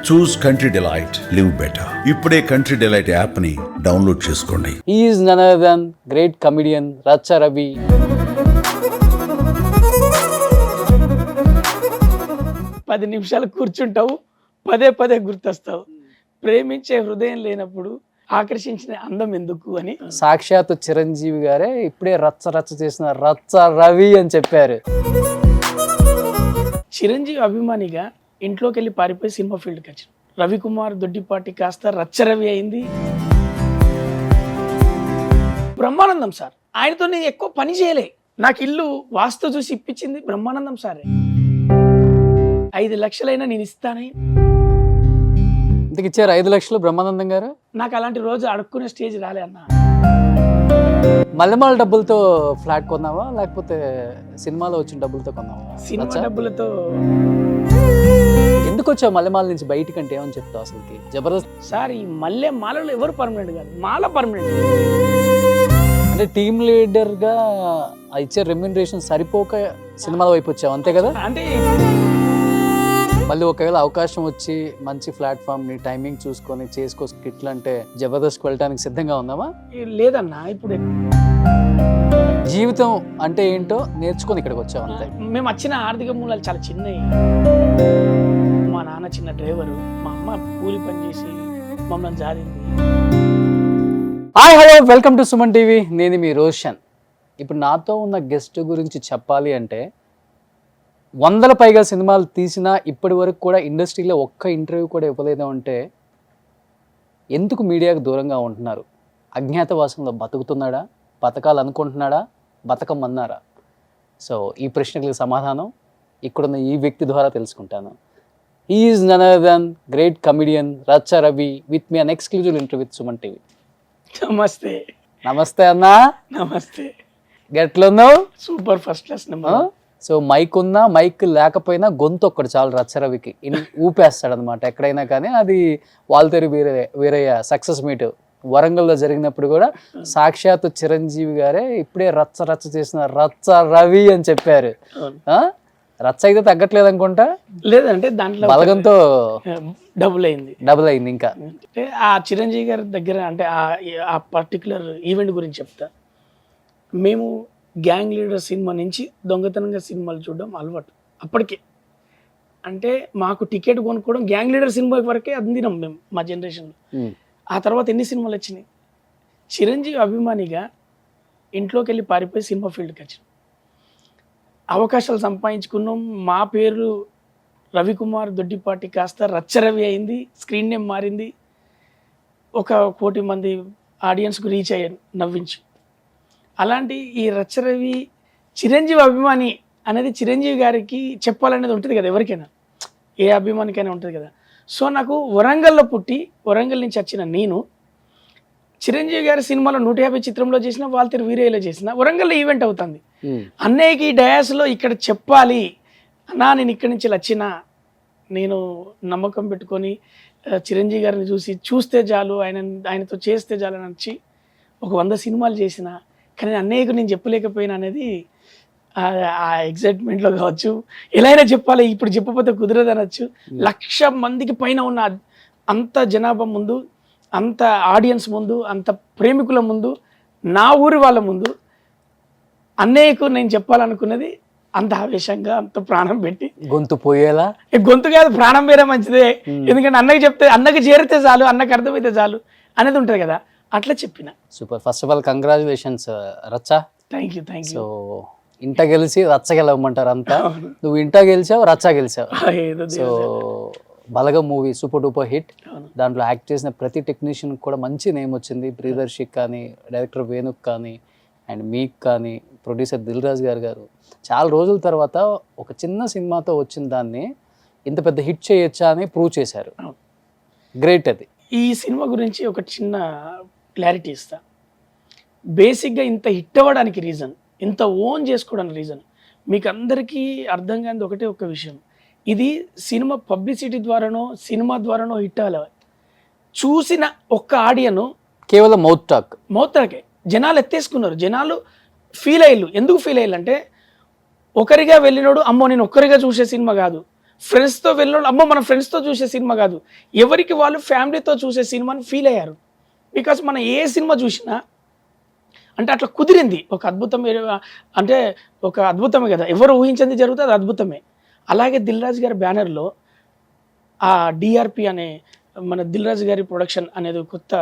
చూస్ country delight, live better. ఇప్పుడే country delight app ని download చేసుకోండి. He is none other than great comedian Racha Ravi. 10 నిమిషాలు కూర్చుంటావు, పదే పదే గుర్తొస్తావు. ప్రేమించే హృదయం లేనప్పుడు ఆకర్షించిన అందం ఎందుకు అని సాక్షాత్ చిరంజీవి గారే ఇప్పుడే రచ్చ రచ్చ చేసిన రచ్చ రవి అని చెప్పారు. చిరంజీవి అభిమానిగా ఇంట్లోకి వెళ్ళి పారిపోయి సినిమా ఫీల్డ్కి వచ్చాను. రవికుమార్ దొడ్డిపాటి కాస్త రచ్చ రవి అయింది. బ్రహ్మానందం సార్, ఆయనతో నేను ఎక్కువ పని చేయలే. నాకు ఇల్లు వాస్తు చూసి ఇప్పించింది బ్రహ్మానందం సారే. 5 లక్షలైనా నేను ఇస్తానే. ఇంతకు ఇచ్చారు 5 లక్షలు బ్రహ్మానందం గారు. నాకు అలాంటి రోజు అడుక్కునే స్టేజ్ రాలే అన్న. మల్లెమాల డబ్బులతో ఫ్లాట్ కొన్నావా లేకపోతే సినిమాలో వచ్చిన డబ్బులతో కొన్నావా? సినిమా డబ్బులతో. ఎందుకు వచ్చావు మల్లెమాల నుంచి బయటికంటే ఏమని చెప్తావు అసలుకి? జబర్దస్త్ సార్, ఈ మల్లె మాలలో ఎవరు పర్మనెంట్ కాదు, మాల పర్మనెంట్. అంటే టీమ్ లీడర్ గా ఇచ్చే రెమ్యూనరేషన్ సరిపోక సినిమాల వైపు వచ్చావు అంతే కదా? అంటే మళ్ళీ ఒకవేళ అవకాశం వచ్చి మంచి ప్లాట్ఫామ్ ని టైమింగ్ చూసుకొని చేసుకో స్కిట్లు అంటే జబర్దస్త్ వెళ్ళడానికి సిద్ధంగా ఉన్నావా? లేదన్నా, ఇప్పుడు జీవితం అంటే ఏంటో నేర్చుకొని ఇక్కడికి వచ్చావు అంతే. మేము వచ్చిన ఆర్థిక మూలాలు చాలా చిన్నవి. మా నాన్న చిన్న డ్రైవరు, మా అమ్మ కూలి పని చేసి మమ్మల్ని జారింది. Hi hello, welcome to Suman TV. నేను మీ రోషన్. ఇప్పుడు నాతో ఉన్న గెస్ట్ గురించి చెప్పాలి అంటే 100 పైగా సినిమాలు తీసినా ఇప్పటి వరకు కూడా ఇండస్ట్రీలో ఒక్క ఇంటర్వ్యూ కూడా ఇవ్వలేదు అంటే ఎందుకు మీడియాకు దూరంగా ఉంటున్నారు? అజ్ఞాతవాసంలో బతుకుతున్నాడా, బతకాలనుకుంటున్నాడా, బతకమన్నారా? సో ఈ ప్రశ్నలకు సమాధానం ఇక్కడున్న ఈ వ్యక్తి ద్వారా తెలుసుకుంటాను. He is none other than great comedian Racha Ravi with me an exclusive interview with Suman TV. నమస్తే. నమస్తే అన్నా. నమస్తే. గెట్లున్నావు? Super, first class number. So mic ఉన్నా మైక్ లేకపోయినా గొంతు ఒక్కడు చాలు Racha Raviకి. ఊపేస్తాడు అనమాట ఎక్కడైనా. కానీ అది వాల్తేరు వీరయ్య సక్సెస్ మీట్ వరంగల్లో జరిగినప్పుడు కూడా సాక్షాత్ చిరంజీవి గారే ఇప్పుడే రచ్చ రచ్చ చేసిన రచ్చ రవి అని చెప్పారు. రచ్చ అయితే తగ్గట్లేదు అనుకుంటా. లేదంటే దాంట్లో బలగంతో డబుల్ అయింది ఇంకా. అంటే ఆ చిరంజీవి గారి దగ్గర అంటే ఆ పర్టికులర్ ఈవెంట్ గురించి చెప్తా. మేము గ్యాంగ్ లీడర్ సినిమా నుంచి దొంగతనంగా సినిమాలు చూడడం అలవాటు అప్పటికే. అంటే మాకు టికెట్ కొనుక్కోవడం గ్యాంగ్ లీడర్ సినిమా వరకే అందినాం మేము మా జనరేషన్లో. ఆ తర్వాత ఎన్ని సినిమాలు వచ్చినాయి. చిరంజీవి అభిమానిగా ఇంట్లోకి వెళ్ళి పారిపోయి సినిమా ఫీల్డ్కి వచ్చాను. అవకాశాలు సంపాదించుకున్నాం. మా పేరు రవికుమార్ దొడ్డిపాటి కాస్త రచ్చ రవి అయింది. స్క్రీన్ నేమ్ మారింది. 1 కోటి మంది ఆడియన్స్కు రీచ్ అయ్యాను నవ్వించి. అలాంటి ఈ రచ్చ రవి చిరంజీవి అభిమాని అనేది చిరంజీవి గారికి చెప్పాలనేది ఉంటుంది కదా, ఎవరికైనా ఏ అభిమానికైనా ఉంటుంది కదా. సో నాకు వరంగల్లో పుట్టి వరంగల్ నుంచి వచ్చిన నేను చిరంజీవి గారి సినిమాలో 150 చిత్రంలో చేసిన, వాల్తేరు వీరయ్యలో చేసిన, వరంగల్లో ఈవెంట్ అవుతుంది. అన్నయ్యకి ఈ డయాస్లో ఇక్కడ చెప్పాలి అన్నా, నేను ఇక్కడి నుంచి వచ్చిన, నేను నమ్మకం పెట్టుకొని చిరంజీవి గారిని చూస్తే చాలు, ఆయనతో చేస్తే చాలు అని వచ్చి 100 సినిమాలు చేసిన. కానీ అన్నయ్యకు నేను చెప్పలేకపోయినా అనేది ఆ ఎగ్జైట్మెంట్లో కావచ్చు. ఎలా అయినా చెప్పాలి, ఇప్పుడు చెప్పకపోతే కుదరదు అనొచ్చు. 1,00,000 మందికి పైన ఉన్న అంత జనాభా ముందు, అంత ఆడియన్స్ ముందు, అంత ప్రేమికుల ముందు, నా ఊరి వాళ్ళ ముందు అన్నయ్యకు నేను చెప్పాలనుకున్నది అంత ఆవేశంగా, అంత ప్రాణం పెట్టి. గొంతు పోయేలా? గొంతు కాదు, ప్రాణం వేరే మంచిదే. ఎందుకంటే అన్నకి చెప్తే, అన్నకి చేరితే చాలు, అన్నకి అర్థమైతే చాలు అనేది ఉంటుంది కదా, అట్లా చెప్పిన. Super. First of all congratulations Racha. Thank you. So ఇంట గెలిచి రచ్చ గెలవమంటారు అంతా. నువ్వు ఇంట గెలిచావు, రచ్చ గెలిచావు. సో బలగం మూవీ సూపర్ డూపర్ హిట్. దాంట్లో యాక్ట్ చేసిన ప్రతి టెక్నీషియన్ కూడా మంచి నేమ్ వచ్చింది. ప్రియదర్శిక్ కానీ, డైరెక్టర్ వేణుక్ కానీ, అండ్ మీక్ కానీ, ప్రొడ్యూసర్ దిల్ రాజు గారు చాలా రోజుల తర్వాత ఒక చిన్న సినిమాతో వచ్చిన దాన్ని ఇంత పెద్ద హిట్ చేయొచ్చా అని ప్రూవ్ చేశారు. గ్రేట్. అది ఈ సినిమా గురించి ఒక చిన్న క్లారిటీ ఇస్తా. బేసిక్గా ఇంత హిట్ అవ్వడానికి రీజన్, ఇంత ఓన్ చేసుకోవడానికి రీజన్ మీకు అందరికీ అర్థం కానిది ఒకటే ఒక విషయం. ఇది సినిమా పబ్లిసిటీ ద్వారానో సినిమా ద్వారానో హిట్ అవ్వాలి. చూసిన ఒక్క ఆడియను కేవలం మౌత్ టాకే జనాలు ఎత్తేసుకున్నారు. జనాలు ఫీల్ అయ్యారు. ఎందుకు ఫీల్ అయ్యారు అంటే, ఒకరిగా వెళ్ళినోడు అమ్మో నేను ఒక్కరిగా చూసే సినిమా కాదు, ఫ్రెండ్స్తో వెళ్ళిన వాళ్ళు అమ్మ మన ఫ్రెండ్స్తో చూసే సినిమా కాదు, ఎవరికి వాళ్ళు ఫ్యామిలీతో చూసే సినిమాని ఫీల్ అయ్యారు. బికాస్ మనం ఏ సినిమా చూసినా అంటే అట్లా కుదిరింది. ఒక అద్భుతం అంటే ఒక అద్భుతమే కదా, ఎవరు ఊహించింది జరుగుతుంది, అది అద్భుతమే. అలాగే దిల్ రాజు గారి బ్యానర్లో ఆ డిఆర్పి అనే మన దిల్ రాజు గారి ప్రొడక్షన్ అనేది కొత్త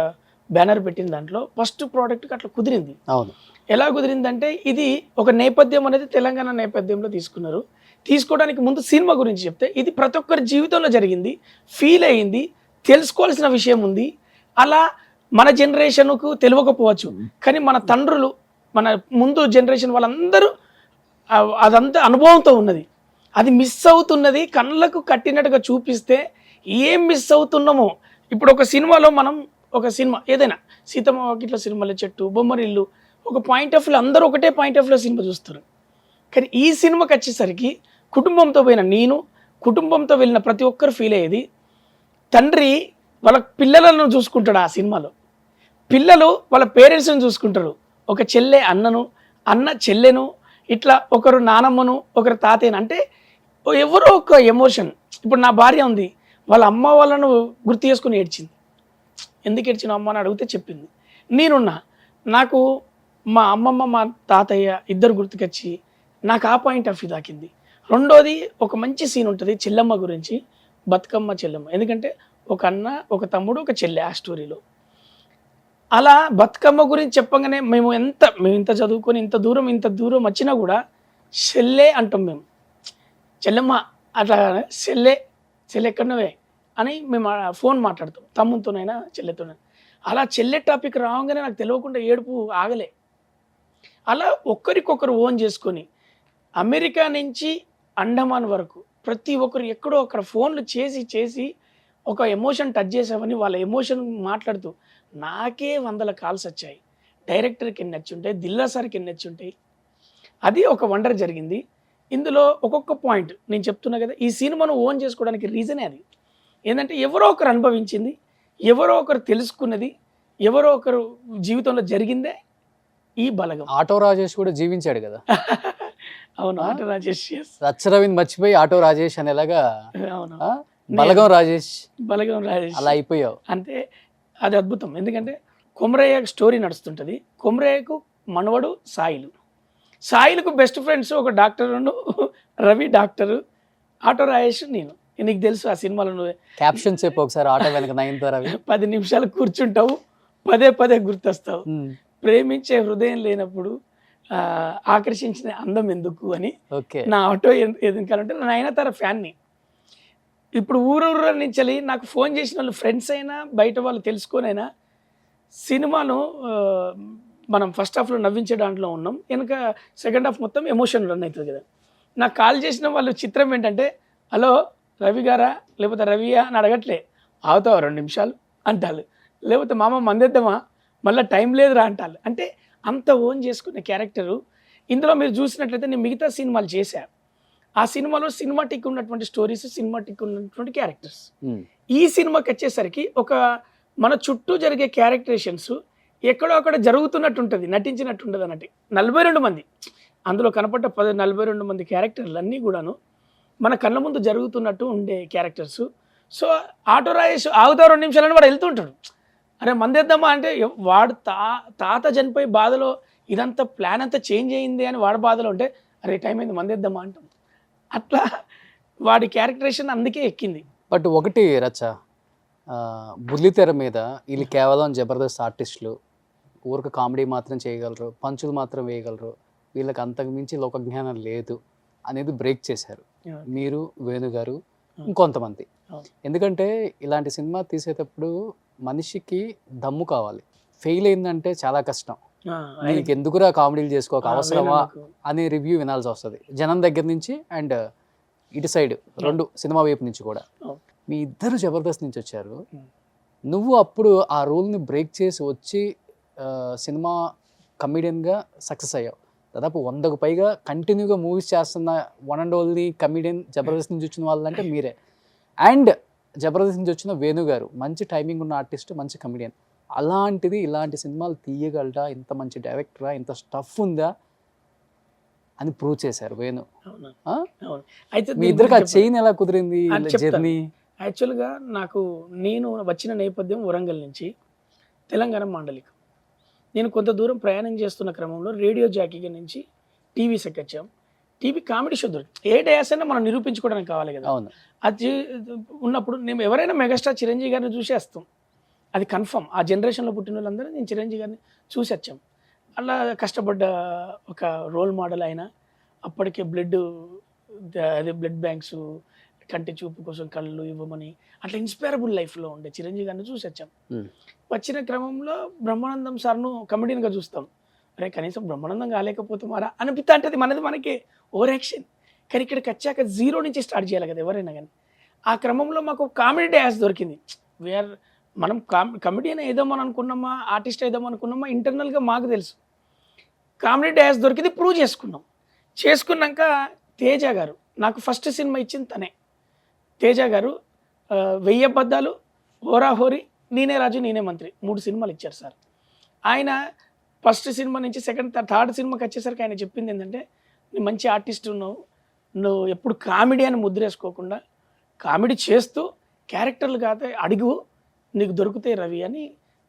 బ్యానర్ పెట్టిన దాంట్లో ఫస్ట్ ప్రోడక్ట్కి అట్లా కుదిరింది. అవును. ఎలా కుదిరిందంటే ఇది ఒక నేపథ్యం అనేది తెలంగాణ నేపథ్యంలో తీసుకున్నారు. తీసుకోవడానికి ముందు సినిమా గురించి చెప్తే ఇది ప్రతి ఒక్కరి జీవితంలో జరిగింది, ఫీల్ అయ్యింది, తెలుసుకోవాల్సిన విషయం ఉంది. అలా మన జనరేషన్కు తెలియకపోవచ్చు, కానీ మన తండ్రులు మన ముందు జనరేషన్ వాళ్ళందరూ అదంతా అనుభవంతో ఉన్నది. అది మిస్ అవుతున్నది కళ్ళకు కట్టినట్టుగా చూపిస్తే ఏం మిస్ అవుతున్నామో. ఇప్పుడు ఒక సినిమాలో మనం ఒక సినిమా ఏదైనా సీతమ్మ వాకిట్ల సినిమాల చెట్టు, బొమ్మరిల్లు, ఒక పాయింట్ ఆఫ్ వ్యూలో అందరూ ఒకటే పాయింట్ ఆఫ్ వ్యూలో సినిమా చూస్తారు. కానీ ఈ సినిమాకి వచ్చేసరికి కుటుంబంతో పోయిన నేను, కుటుంబంతో వెళ్ళిన ప్రతి ఒక్కరు ఫీల్ అయ్యేది, తండ్రి వాళ్ళ పిల్లలను చూసుకుంటాడు ఆ సినిమాలో, పిల్లలు వాళ్ళ పేరెంట్స్ని చూసుకుంటారు. ఒక చెల్లె అన్నను, అన్న చెల్లెను, ఇట్లా ఒకరు నానమ్మను, ఒకరు తాతయ్యను. అంటే ఎవరో ఒక ఎమోషన్. ఇప్పుడు నా భార్య ఉంది, వాళ్ళ అమ్మ వాళ్ళను గుర్తు చేసుకుని ఏడ్చింది. ఎందుకు ఏడ్చిన అమ్మ అని అడిగితే చెప్పింది. నేనున్నా, నాకు మా అమ్మమ్మ మా తాతయ్య ఇద్దరు గుర్తుకొచ్చి నాకు ఆ పాయింట్ ఆఫ్ వ్యూ దాకింది. రెండోది ఒక మంచి సీన్ ఉంటుంది చెల్లెమ్మ గురించి, బతుకమ్మ చెల్లెమ్మ. ఎందుకంటే ఒక అన్న, ఒక తమ్ముడు, ఒక చెల్లె ఆ స్టోరీలో. అలా బతుకమ్మ గురించి చెప్పగానే మేము ఇంత చదువుకొని ఇంత దూరం వచ్చినా కూడా చెల్లె అంటాం మేము. చెల్లెమ్మ అట్లా చెల్లె ఎక్కడనవే అని మేము ఫోన్ మాట్లాడతాం, తమ్ముతోనైనా చెల్లెతోనైనా. అలా చెల్లె టాపిక్ రాగానే నాకు తెలియకుండా ఏడుపు ఆగలే. అలా ఒక్కరికొకరు ఓన్ చేసుకొని అమెరికా నుంచి అండమాన్ వరకు ప్రతి ఒక్కరు ఎక్కడో అక్కడ ఫోన్లు చేసి ఒక ఎమోషన్ టచ్ చేసామని వాళ్ళ ఎమోషన్ మాట్లాడుతూ నాకే 100 కాల్స్ వచ్చాయి. డైరెక్టర్కి ఎన్ని వచ్చి ఉంటాయి, దిల్లా సార్కి ఎన్ని వచ్చి ఉంటాయి. అది ఒక వండర్ జరిగింది. ఇందులో ఒక్కొక్క పాయింట్ నేను చెప్తున్నా కదా, ఈ సినిమాను ఓన్ చేసుకోవడానికి రీజనే అది. ఏంటంటే ఎవరో ఒకరు అనుభవించింది, ఎవరో ఒకరు తెలుసుకున్నది, ఎవరో ఒకరు జీవితంలో జరిగిందే ఈ బలగం. ఆటో రాజేష్ కూడా జీవించాడు కదా. అవును, ఆటో రాజేష్. రచ్చరవింద్ మర్చిపోయి ఆటో రాజేష్ అనేలాగా అవును, బలగం రాజేష్ అలా అయిపోయావు. అంటే అది అద్భుతం. ఎందుకంటే కొమరయ్య స్టోరీ నడుస్తుంటుంది. కొమరయ్యకు మనవడు సాయిలకు బెస్ట్ ఫ్రెండ్స్ ఒక డాక్టరును, రవి డాక్టరు, ఆటో రాజేష్, నేను. నీకు తెలుసు ఆ సినిమాలో నువ్వు క్యాప్షన్ చెప్పు ఒకసారి. ఆటో వెనక 9th రవి 10 నిమిషాలు కూర్చుంటావు, పదే గుర్తొస్తావు. ప్రేమించే హృదయం లేనప్పుడు ఆకర్షించిన అందం ఎందుకు అని. నా ఆటో ఎందుకంటే నా నయనతార ఫ్యాన్ని. ఇప్పుడు ఊరు నుంచి నాకు ఫోన్ చేసిన వాళ్ళు ఫ్రెండ్స్ అయినా బయట వాళ్ళు తెలుసుకొనైనా సినిమాను మనం ఫస్ట్ హాఫ్లో నవ్వించే దాంట్లో ఉన్నాం, వెనక సెకండ్ హాఫ్ మొత్తం ఎమోషన్ రన్ అవుతుంది కదా. నాకు కాల్ చేసిన వాళ్ళు చిత్రం ఏంటంటే, హలో రవి గారా లేకపోతే రవియా అని అడగట్లే, ఆగుతావా 2 నిమిషాలు అంటారు, లేకపోతే మామ మందేద్దామా మళ్ళీ టైం లేదురా అంటారు. అంటే అంత ఓన్ చేసుకునే క్యారెక్టరు. ఇందులో మీరు చూసినట్లయితే నేను మిగతా సినిమాలు చేశాను, ఆ సినిమాలో సినిమాటిక్ ఉన్నటువంటి స్టోరీస్, సినిమాటిక్ ఉన్నటువంటి క్యారెక్టర్స్. ఈ సినిమాకి వచ్చేసరికి ఒక మన చుట్టూ జరిగే క్యారెక్టరేషన్స్ ఎక్కడో అక్కడ జరుగుతున్నట్టు ఉంటుంది, నటించినట్టు ఉంటుంది అన్నట్టు. 42 మంది అందులో కనపడ్డ 42 మంది క్యారెక్టర్లు అన్నీ కూడాను మన కళ్ళ ముందు జరుగుతున్నట్టు ఉండే క్యారెక్టర్స్. సో ఆటో రాజేష్ ఆగుతా 2 నిమిషాలని వాడు వెళ్తుంటాడు, అరే మందేద్దామా అంటే వాడు తాత చనిపోయి బాధలో ఇదంతా ప్లాన్ అంతా చేంజ్ అయింది అని వాడు బాధలో ఉంటే, అరే టైం అయింది మందేద్దామా అంటాం. అట్లా వాడి క్యారెక్టరేషన్ అందుకే ఎక్కింది. బట్ ఒకటి రచ్చ, బుల్లితెర మీద వీళ్ళు కేవలం జబర్దస్త్ ఆర్టిస్టులు, ఊరికి కామెడీ మాత్రం చేయగలరు, పంచులు మాత్రం వేయగలరు, వీళ్ళకి అంతకు మించి లోకజ్ఞానం లేదు అనేది బ్రేక్ చేశారు మీరు, వేణుగారు, ఇంకొంతమంది. ఎందుకంటే ఇలాంటి సినిమా తీసేటప్పుడు మనిషికి దమ్ము కావాలి. ఫెయిల్ అయిందంటే చాలా కష్టం. నీకు ఎందుకురా కామెడీలు చేసుకోక అవసరమా అనే రివ్యూ వినాల్సి వస్తుంది జనం దగ్గర నుంచి అండ్ ఇటు సైడ్ 2 సినిమా వైపు నుంచి కూడా. మీ ఇద్దరు జబర్దస్త్ నుంచి వచ్చారు, నువ్వు అప్పుడు ఆ రూల్ని బ్రేక్ చేసి వచ్చి సినిమా కమెడియన్గా సక్సెస్ అయ్యావు. దాదాపు 100కు పైగా కంటిన్యూగా మూవీస్ చేస్తున్న one and only comedian Jabardasth నుంచి వచ్చిన వాళ్ళంటే మీరే. అండ్ జబర్దస్త్ నుంచి వచ్చిన వేణుగారు మంచి టైమింగ్ ఉన్న ఆర్టిస్ట్, మంచి కమెడియన్. అలాంటిది ఇలాంటి సినిమాలు తీయగలరా, ఇంత మంచి డైరెక్టరా, ఇంత స్టఫ్ ఉందా? అని ప్రూవ్ చేశారు వేణు. అవును ఆ? అవును. అయితే మీ ఇద్దరికి ఆ చైన్ ఎలా కుదిరింది చెప్తాను. జర్నీ? యాక్చువల్గా నేను వచ్చిన నేపథ్యం వరంగల్ నుంచి తెలంగాణ మాండలికం. నేను కొంత దూరం ప్రయాణం చేస్తున్న క్రమంలో రేడియో జాకీగా నుంచి టీవీ సెక్కొచ్చాం. టీవీ కామెడీ షో దొరికి ఏ డయాస్ అయినా మనం నిరూపించుకోవడానికి కావాలి కదా. అవును. అది ఉన్నప్పుడు మేము ఎవరైనా మెగాస్టార్ చిరంజీవి గారిని చూసేస్తాం, అది కన్ఫర్మ్. ఆ జనరేషన్లో పుట్టిన వాళ్ళందరూ నేను చిరంజీవి గారిని చూసి వచ్చాం. అలా కష్టపడ్డ ఒక రోల్ మోడల్ ఆయన. అప్పటికే బ్లడ్ బ్యాంక్స్, కంటి చూపు కోసం కళ్ళు ఇవ్వమని అట్లా ఇన్స్పైరబుల్ లైఫ్లో ఉండే చిరంజీవి గారిని చూసి వచ్చాం. వచ్చిన క్రమంలో బ్రహ్మానందం సార్ను కమెడీన్గా చూస్తాం. అరే కనీసం బ్రహ్మానందం కాలేకపోతే మారా అనిపిస్తా అంటే మనకి ఓవర్ యాక్షన్. కానీ ఇక్కడికి వచ్చాక జీరో నుంచి స్టార్ట్ చేయాలి కదా ఎవరైనా కానీ. ఆ క్రమంలో మాకు కామెడీ డ్యాన్స్ దొరికింది. మనం కమెడియన్ ఏదామని అనుకున్నామా, ఆర్టిస్ట్ ఏదామని అనుకున్నామా, ఇంటర్నల్గా మాకు తెలుసు. కామెడీ డ్యాన్స్ దొరికింది, ప్రూవ్ చేసుకున్నాక తేజ గారు నాకు ఫస్ట్ సినిమా ఇచ్చింది తనే. తేజ గారు 1000 అబద్ధాలు, హోరాహోరీ, నేనే రాజు నేనే మంత్రి 3 సినిమాలు ఇచ్చారు సార్. ఆయన ఫస్ట్ సినిమా నుంచి థర్డ్ సినిమాకి వచ్చేసరికి ఆయన చెప్పింది ఏంటంటే, నువ్వు మంచి ఆర్టిస్ట్ నువ్వు ఎప్పుడు కామెడీ అని ముద్రేసుకోకుండా కామెడీ చేస్తూ క్యారెక్టర్లు కాదు అడుగు, నీకు దొరుకుతాయి రవి అని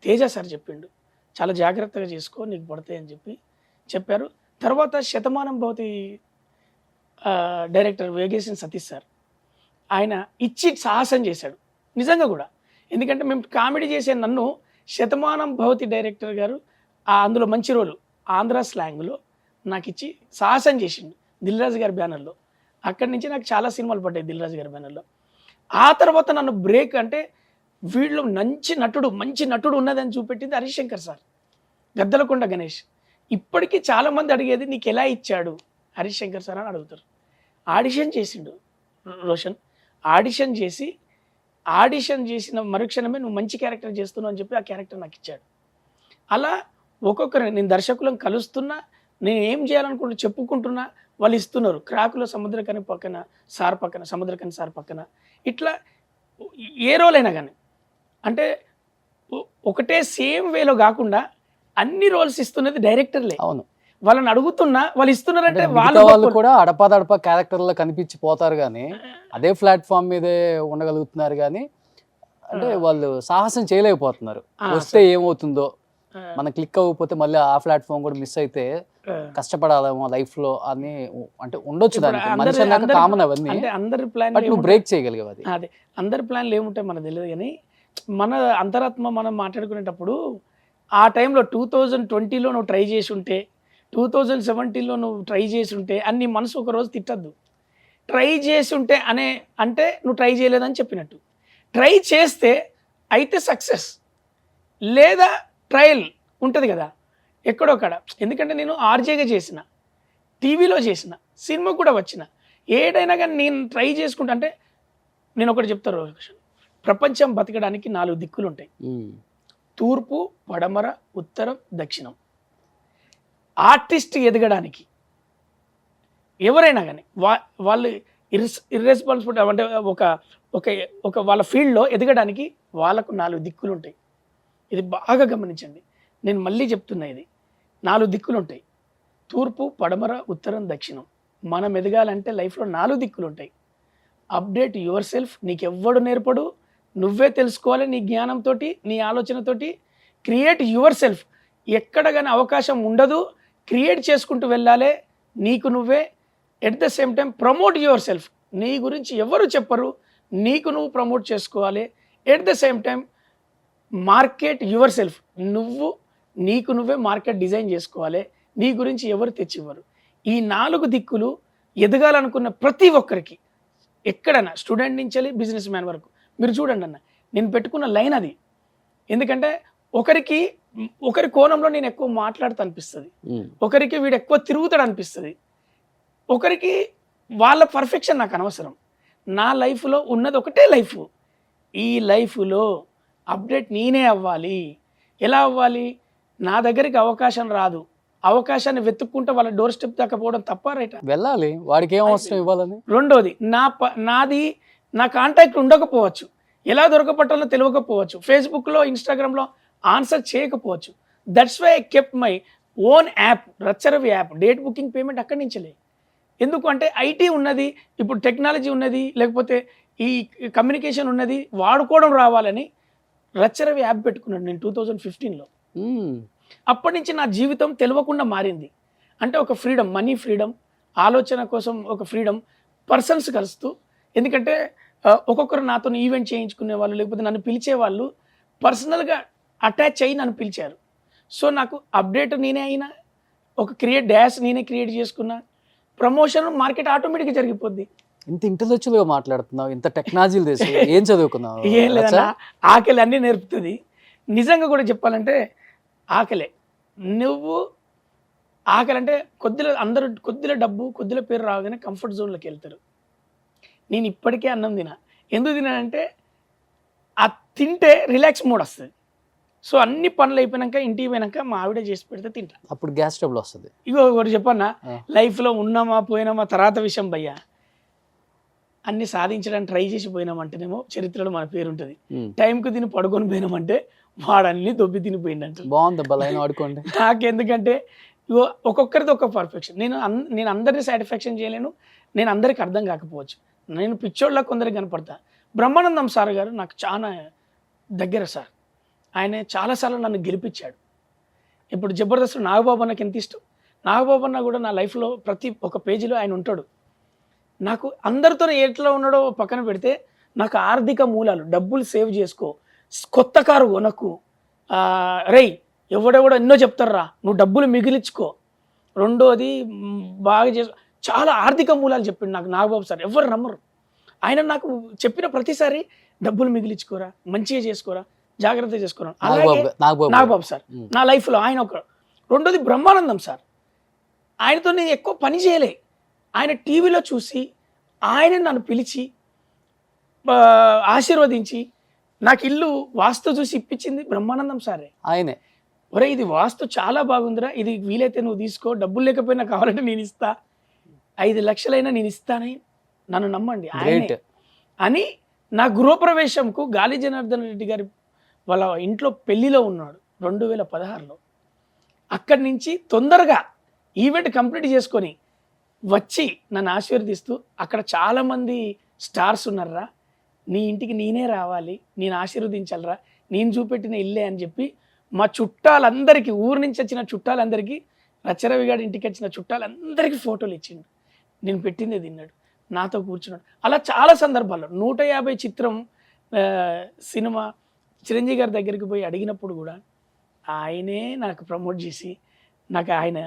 తేజ సార్ చెప్పిండు. చాలా జాగ్రత్తగా చేసుకో, నీకు పడతాయి అని చెప్పారు. తర్వాత శతమానం భవతి డైరెక్టర్ వేగేసిన సతీష్ సార్ ఆయన ఇచ్చి సాహసం చేశాడు నిజంగా కూడా. ఎందుకంటే మేము కామెడీ చేసే నన్ను శతమానం భవతి డైరెక్టర్ గారు అందులో మంచి రోలు ఆంధ్ర స్లాంగ్లో నాకు ఇచ్చి సాహసం చేసిండు దిల్ రాజు గారి బ్యానర్లో. అక్కడి నుంచి నాకు చాలా సినిమాలు పడ్డాయి దిల్ రాజు గారి బ్యానర్లో. ఆ తర్వాత నన్ను బ్రేక్ అంటే వీళ్ళు మంచి నటుడు ఉన్నదని చూపెట్టింది హరిశంకర్ సార్, గద్దలకొండ గణేష్. ఇప్పటికీ చాలామంది అడిగేది నీకు ఎలా ఇచ్చాడు హరిశంకర్ సార్ అని అడుగుతారు. ఆడిషన్ చేసిండు రోషన్. ఆడిషన్ చేసిన మరుక్షణమే నువ్వు మంచి క్యారెక్టర్ చేస్తున్నావు అని చెప్పి ఆ క్యారెక్టర్ నాకు ఇచ్చాడు. అలా ఒక్కొక్కరు నేను దర్శకులను కలుస్తున్నా, నేను ఏం చేయాలనుకుంటూ చెప్పుకుంటున్నా, వాళ్ళు ఇస్తున్నారు. క్రాకులో సముద్రకని పక్కన సార్ పక్కన ఇట్లా ఏ రోల్ అయినా కానీ అంటే ఒకటే సేమ్ వేలో కాకుండా అన్ని రోల్స్ ఇస్తున్నది డైరెక్టర్లే. అవును. వాళ్ళని అడుగుతున్నా వాళ్ళు ఇస్తున్నారంటే వాళ్ళు కూడా అడపాదడప క్యారెక్టర్లో కనిపించి పోతారు కానీ అదే ప్లాట్ఫామ్ మీదే ఉండగలుగుతున్నారు కానీ అంటే వాళ్ళు సాహసం చేయలేకపోతున్నారు. వస్తే ఏమవుతుందో, మనం క్లిక్ అవ్వకపోతే మళ్ళీ ఆ ప్లాట్ఫామ్ కూడా మిస్ అయితే కష్టపడాలేమో లైఫ్ లో అని అంటే ఉండొచ్చు. దానికి మనిషి అన్నాక కామన్ అవన్నీ. అంటే అందరి ప్లాన్ నువ్వు బ్రేక్ చేయగలిగావు అది. అదే అందరి ప్లాన్లు ఏముంటాయి మనకు తెలియదు కానీ మన అంతరాత్మ మనం మాట్లాడుకునేటప్పుడు ఆ టైంలో 2020లో నువ్వు ట్రై చేసి ఉంటే, 2017లో నువ్వు ట్రై చేసి ఉంటే అని నీ మనసు ఒకరోజు తిట్టద్దు. ట్రై చేసి ఉంటే అంటే నువ్వు ట్రై చేయలేదని చెప్పినట్టు. ట్రై చేస్తే అయితే సక్సెస్, లేదా ట్రయల్ ఉంటుంది కదా ఎక్కడొక్కడ. ఎందుకంటే నేను ఆర్జేగా చేసిన, టీవీలో చేసిన, సినిమా కూడా వచ్చిన, ఏదైనా కానీ నేను ట్రై చేసుకుంటా. అంటే నేను ఒకటి చెప్తాను, ప్రపంచం బతకడానికి 4 దిక్కులు ఉంటాయి. తూర్పు, పడమర, ఉత్తరం, దక్షిణం. ఆర్టిస్ట్ ఎదగడానికి ఎవరైనా కానీ వాళ్ళు ఇర్రెస్పాన్సిబిలిటీ అంటే ఒక వాళ్ళ ఫీల్డ్లో ఎదగడానికి వాళ్ళకు 4 దిక్కులు ఉంటాయి. ఇది బాగా గమనించండి. నేను మళ్ళీ చెప్తున్నా, ఇది 4 దిక్కులు ఉంటాయి. తూర్పు, పడమర, ఉత్తరం, దక్షిణం. మనం ఎదగాలంటే లైఫ్లో 4 దిక్కులు ఉంటాయి. Update yourself. నీకెవ్వడు నేర్పడు, నువ్వే తెలుసుకోవాలి. నీ జ్ఞానంతో, నీ ఆలోచనతోటి క్రియేట్ యువర్ సెల్ఫ్. ఎక్కడ కానీ అవకాశం ఉండదు, క్రియేట్ చేసుకుంటూ వెళ్ళాలి నీకు నువ్వే. At the same time promote your self. నీ గురించి ఎవరు చెప్పరు, నీకు నువ్వు ప్రమోట్ చేసుకోవాలి. At the same time market your self. నీకు నువ్వే మార్కెట్ డిజైన్ చేసుకోవాలి. నీ గురించి ఎవరు తెచ్చివ్వరు. ఈ 4 దిక్కులు ఎదగాలనుకున్న ప్రతి ఒక్కరికి, ఎక్కడన్నా స్టూడెంట్ నుంచి బిజినెస్ మ్యాన్ వరకు మీరు చూడండి అన్న, నేను పెట్టుకున్న లైన్ అది. ఎందుకంటే ఒకరి కోణంలో నేను ఎక్కువ మాట్లాడుతూ అనిపిస్తుంది, ఒకరికి వీడు ఎక్కువ తిరుగుతాడు అనిపిస్తుంది, ఒకరికి వాళ్ళ పర్ఫెక్షన్ నాకు అనవసరం. నా లైఫ్లో ఉన్నది ఒకటే లైఫ్. ఈ లైఫ్లో అప్డేట్ నేనే అవ్వాలి. ఎలా అవ్వాలి? నా దగ్గరికి అవకాశం రాదు, అవకాశాన్ని వెతుక్కుంటే వాళ్ళ డోర్ స్టెప్ దాకా పోవడం తప్ప రైటా? వెళ్ళాలి, వాడికి ఏం అవసరం ఇవ్వాలని. రెండోది, నా కాంటాక్ట్ ఉండకపోవచ్చు, ఎలా దొరకపట్టాలో తెలియకపోవచ్చు, ఫేస్బుక్లో, ఇన్స్టాగ్రామ్లో ఆన్సర్ చేయకపోవచ్చు. That's why I kept my own app Racha Ravi app date booking payment అక్కడి నుంచే. ఎందుకు అంటే ఐటీ ఉన్నది, ఇప్పుడు టెక్నాలజీ ఉన్నది, లేకపోతే ఈ కమ్యూనికేషన్ ఉన్నది, వాడుకోవడం రావాలని రచ్చరవి యాప్ పెట్టుకున్నాడు నేను 2015లో. అప్పటి నుంచి నా జీవితం తెలియకుండా మారింది. అంటే ఒక ఫ్రీడమ్, మనీ ఫ్రీడమ్, ఆలోచన కోసం ఒక ఫ్రీడమ్, పర్సన్స్ కలుస్తూ. ఎందుకంటే ఒక్కొక్కరు నాతో ఈవెంట్ చేయించుకునే వాళ్ళు, లేకపోతే నన్ను పిలిచేవాళ్ళు పర్సనల్గా అటాచ్ అయ్యి నన్ను పిలిచారు. సో నాకు అప్డేట్ నేనే అయినా, ఒక డాష్ నేనే క్రియేట్ చేసుకున్నా, ప్రమోషన్ మార్కెట్ ఆటోమేటిక్గా జరిగిపోద్ది. ఇంత ఇంటలెక్చువల్గా మాట్లాడుతున్నావు, ఇంత టెక్నాలజీలు తెలుసు, ఏం చదువుకున్నావు? ఏం లేదన్నా, ఆకలి అన్నీ నేర్పుతుంది. నిజంగా కూడా చెప్పాలంటే ఆకలే. నువ్వు ఆకలి అంటే కొద్దిగా డబ్బు, కొద్దిగా పేరు రాగానే కంఫర్ట్ జోన్లోకి వెళ్తారు. నేను ఇప్పటికే అన్నం తినా. ఎందుకు తినానంటే ఆ తింటే రిలాక్స్ మోడ్ వస్తుంది. సో అన్ని పనులు అయిపోయినాక ఇంటికి పోయినాక మా ఆవిడ చేసి పెడితే తింటా. అప్పుడు గ్యాస్ ట్రబుల్ వస్తుంది. ఇగో ఒకటి చెప్పన్నా, లైఫ్లో ఉన్నామా పోయినామా తర్వాత విషయం భయ్యా. అన్ని సాధించడానికి ట్రై చేసి పోయినామంటేనేమో చరిత్రలో మన పేరు ఉంటుంది. టైంకు తిని పడుకొని పోయినామంటే వాడన్ని దొబ్బి తినిపోయిందంట. బాగుంది బలైన ఆడుకోండి. నాకెందుకంటే ఇగో ఒక్కొక్కరిది ఒక పర్ఫెక్షన్. నేను అందరినీ సాటిస్ఫాక్షన్ చేయలేను, నేను అందరికి అర్థం కాకపోవచ్చు. నేను పిచ్చోళ్ళ కొందరికి కనపడతా. బ్రహ్మానందం సార్ గారు నాకు చాలా దగ్గర సార్. ఆయన చాలాసార్లు నన్ను గెలిపించాడు. ఇప్పుడు జబర్దస్త్ నాగబాబు అన్నకి ఎంత ఇష్టం. నాగబాబు అన్న కూడా నా లైఫ్లో ప్రతి ఒక పేజీలో ఆయన ఉంటాడు. నాకు అందరితో ఎట్లా ఉన్నాడో పక్కన పెడితే, నాకు ఆర్థిక మూలాలు, డబ్బులు సేవ్ చేసుకో, కొత్త కారు కొనకు, రేయ్ ఎవడెవడో ఎన్నో చెప్తారా, నువ్వు డబ్బులు మిగిలించుకో, రెండోది బాగా చేసుకో, చాలా ఆర్థిక మూలాలు చెప్పిండు నాకు నాగబాబు సార్. ఎవరు నమ్మరు. ఆయన నాకు చెప్పిన ప్రతిసారి డబ్బులు మిగిలించుకోరా, మంచిగా చేసుకోరా, జాగ్రత్త చేసుకోరా. అలాగే నాగబాబు సార్ నా లైఫ్లో ఆయన ఒక. రెండోది బ్రహ్మానందం సార్. ఆయనతో నేను ఎక్కువ పని చేయలే. ఆయన టీవీలో చూసి ఆయన నన్ను పిలిచి ఆశీర్వదించి నాకు ఇల్లు వాస్తు చూసి ఇప్పించింది బ్రహ్మానందం సారే. ఆయనే ఒరే ఇది వాస్తు చాలా బాగుందిరా, ఇది వీలైతే నువ్వు తీసుకో, డబ్బులు లేకపోయినా కావాలంటే నేను ఇస్తా, 5 లక్షలైనా నేను ఇస్తానని నన్ను నమ్మండి ఆయనే అని. నా గృహప్రవేశంకు గాలి జనార్దన్ రెడ్డి గారి వాళ్ళ ఇంట్లో పెళ్లిలో ఉన్నాడు 2016లో. అక్కడి నుంచి తొందరగా ఈవెంట్ కంప్లీట్ చేసుకొని వచ్చి నన్ను ఆశీర్వదిస్తూ, అక్కడ చాలామంది స్టార్స్ ఉన్నారా, నీ ఇంటికి నేనే రావాలి, నేను ఆశీర్వదించాలరా, నేను చూపెట్టిన ఇల్లే అని చెప్పి మా చుట్టాలందరికీ, ఊరు నుంచి వచ్చిన చుట్టాలందరికీ, రచ్చరవి గారి ఇంటికి వచ్చిన చుట్టాలందరికీ ఫోటోలు ఇచ్చిండు. నేను పెట్టిందే తిన్నాడు, నాతో కూర్చున్నాడు. అలా చాలా సందర్భాల్లో 150 చిత్రం సినిమా చిరంజీవి గారి దగ్గరికి పోయి అడిగినప్పుడు కూడా ఆయనే నాకు ప్రమోట్ చేసి, నాకు ఆయన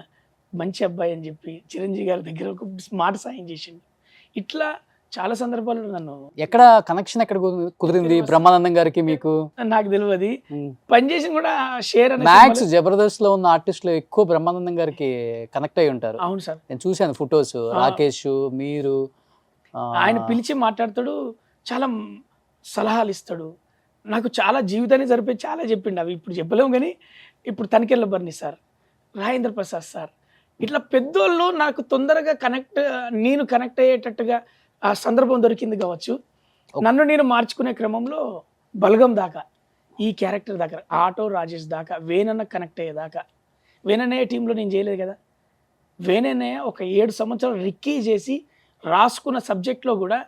మంచి అబ్బాయి అని చెప్పి చిరంజీవి గారి దగ్గర ఒక మాట సాయం చేసిండు. ఇట్లా చాలా సందర్భాల్లో నన్ను. ఎక్కడ కనెక్షన్ ఎక్కడ కుదిరింది బ్రహ్మానందం గారికి మీకు? నాకు తెలియదు. పనిచేసి కూడా షేర్ మ్యాక్స్ జబర్దస్త్ లో ఉన్న ఆర్టిస్టులు ఎక్కువ బ్రహ్మానందం గారికి కనెక్ట్ అయి ఉంటారు. అవును సార్, నేను చూశాను ఫొటోస్. రాకేష్, మీరు. ఆయన పిలిచి మాట్లాడతాడు, చాలా సలహాలు ఇస్తాడు. నాకు చాలా జీవితాన్ని జరిపే చాలా చెప్పిండు. అవి ఇప్పుడు చెప్పలేము కానీ, ఇప్పుడు తనికెళ్ళ బర్ని సార్, రాజేంద్ర ప్రసాద్ సార్, ఇట్లా పెద్దోళ్ళు నాకు తొందరగా నేను కనెక్ట్ అయ్యేటట్టుగా ఆ సందర్భం దొరికింది కావచ్చు. నన్ను నేను మార్చుకునే క్రమంలో బలగం దాకా, ఈ క్యారెక్టర్ దాకా, ఆటో రాజేష్ దాకా, వేనన్న కనెక్ట్ అయ్యేదాకా. వేనన్నయ్య టీంలో నేను చేయలేదు కదా. వేనన్నయ్య ఒక 7 సంవత్సరాలు రిక్కీ చేసి రాసుకున్న సబ్జెక్ట్లో కూడా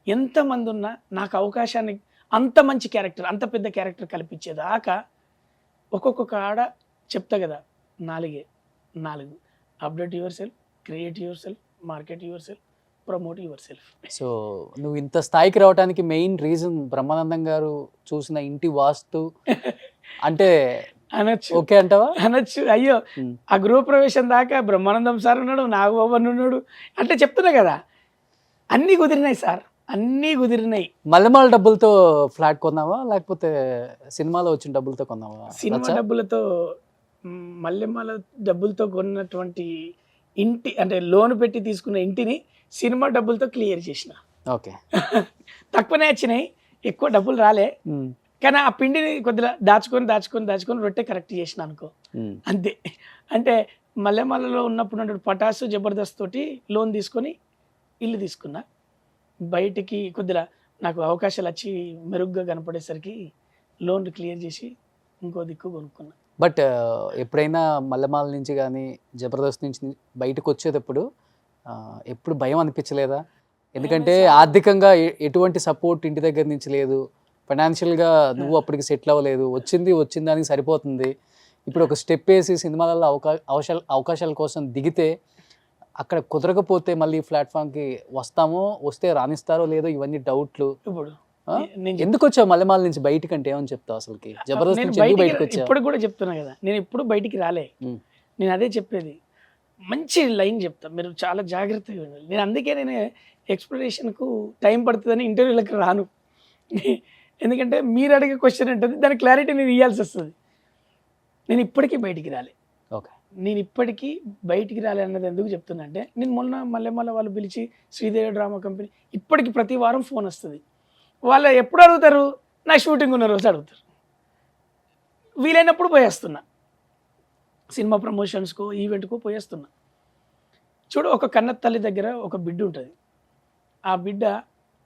ఎంతమంది ఉన్నా నాకు అవకాశాన్ని, అంత మంచి క్యారెక్టర్, అంత పెద్ద క్యారెక్టర్ కల్పించేదాకా ఒక్కొక్క ఆడ చెప్తా కదా, 4 update your self, create your self, market your self, promote your self. So నువ్వు ఇంత స్థాయికి రావడానికి మెయిన్ రీజన్ బ్రహ్మానందం గారు చూసిన ఇంటి వాస్తు అంటే అనొచ్చు. ఓకే అంటావా? అనొచ్చు. అయ్యో, ఆ గృహప్రవేశం దాకా బ్రహ్మానందం సార్ ఉన్నాడు, నాగబాబు ఉన్నాడు. అంటే చెప్తున్నా కదా, అన్నీ కుదిరినాయి సార్, అన్నీ కుదిరినాయి. మల్లెమాల డబ్బులతో ఫ్లాట్ కొన్నావా, లేకపోతే సినిమాలో వచ్చిన డబ్బులతో కొన్నావా? సినిమా డబ్బులతో, మల్లెమాల డబ్బులతో కొన్నటువంటి ఇంటి, అంటే లోన్ పెట్టి తీసుకున్న ఇంటిని సినిమా డబ్బులతో క్లియర్ చేసిన. ఓకే. తక్కువనే వచ్చినాయి, ఎక్కువ డబ్బులు రాలే. కానీ ఆ పిండిని కొద్దిగా దాచుకొని రొట్టె కరెక్ట్ చేసిన అనుకో, అంతే. అంటే మల్లెమాలలో ఉన్నప్పుడు పటాసు జబర్దస్త్ తోటి లోన్ తీసుకొని ఇల్లు తీసుకున్నా. బయటికి కొద్దిగా నాకు అవకాశాలు వచ్చి మెరుగ్గా కనపడేసరికి లోన్ క్లియర్ చేసి ఇంకో దిక్కు కొనుక్కున్నా. బట్ ఎప్పుడైనా మల్లెమాల నుంచి కానీ జబర్దస్త్ నుంచి బయటకు వచ్చేటప్పుడు ఎప్పుడు భయం అనిపించలేదా? ఎందుకంటే ఆర్థికంగా ఎటువంటి సపోర్ట్ ఇంటి దగ్గర నుంచి లేదు, ఫైనాన్షియల్గా నువ్వు అప్పటికి సెటిల్ అవ్వలేదు, వచ్చిన దానికి సరిపోతుంది. ఇప్పుడు ఒక స్టెప్ వేసి సినిమాలలో అవకాశాల కోసం దిగితే అక్కడ కుదరకపోతే మళ్ళీ ప్లాట్ఫామ్కి వస్తే రాణిస్తారో లేదో ఇవన్నీ డౌట్లు. ఇప్పుడు ఎందుకు వచ్చావు మల్లెమాల నుంచి బయటికి అంటే ఏమని చెప్తావు? అసలుకి జబర్దస్త్ నుంచి ఎందుకు బయటకు వచ్చావు? ఇప్పుడు కూడా చెప్తున్నా కదా, నేను ఎప్పుడు బయటికి రాలే. నేను అదే చెప్పేది, మంచి లైన్ చెప్తా, మీరు చాలా జాగ్రత్తగా ఉండాలి. నేను అందుకే ఎక్స్ప్లెనేషన్కు టైం పడుతుందని ఇంటర్వ్యూలకు రాను. ఎందుకంటే మీరు అడిగే క్వశ్చన్ ఉంటుంది, దాని క్లారిటీ నేను ఇవ్వాల్సి వస్తుంది. నేను ఇప్పటికీ బయటికి రాలే. ఓకే, నేను ఇప్పటికీ బయటికి రాలే అన్నది ఎందుకు చెప్తున్నా అంటే, నేను మొన్న మల్లెమాల వాళ్ళు పిలిచి శ్రీదేవి డ్రామా కంపెనీ, ఇప్పటికి ప్రతి వారం ఫోన్ వస్తుంది. వాళ్ళు ఎప్పుడు అడుగుతారు? నా షూటింగ్ ఉన్న రోజు అడుగుతారు. వీలైనప్పుడు పోయేస్తున్నా, సినిమా ప్రమోషన్స్కో ఈవెంట్కో పోయేస్తున్నా. చూడు, ఒక కన్న తల్లి దగ్గర ఒక బిడ్డ ఉంటుంది. ఆ బిడ్డ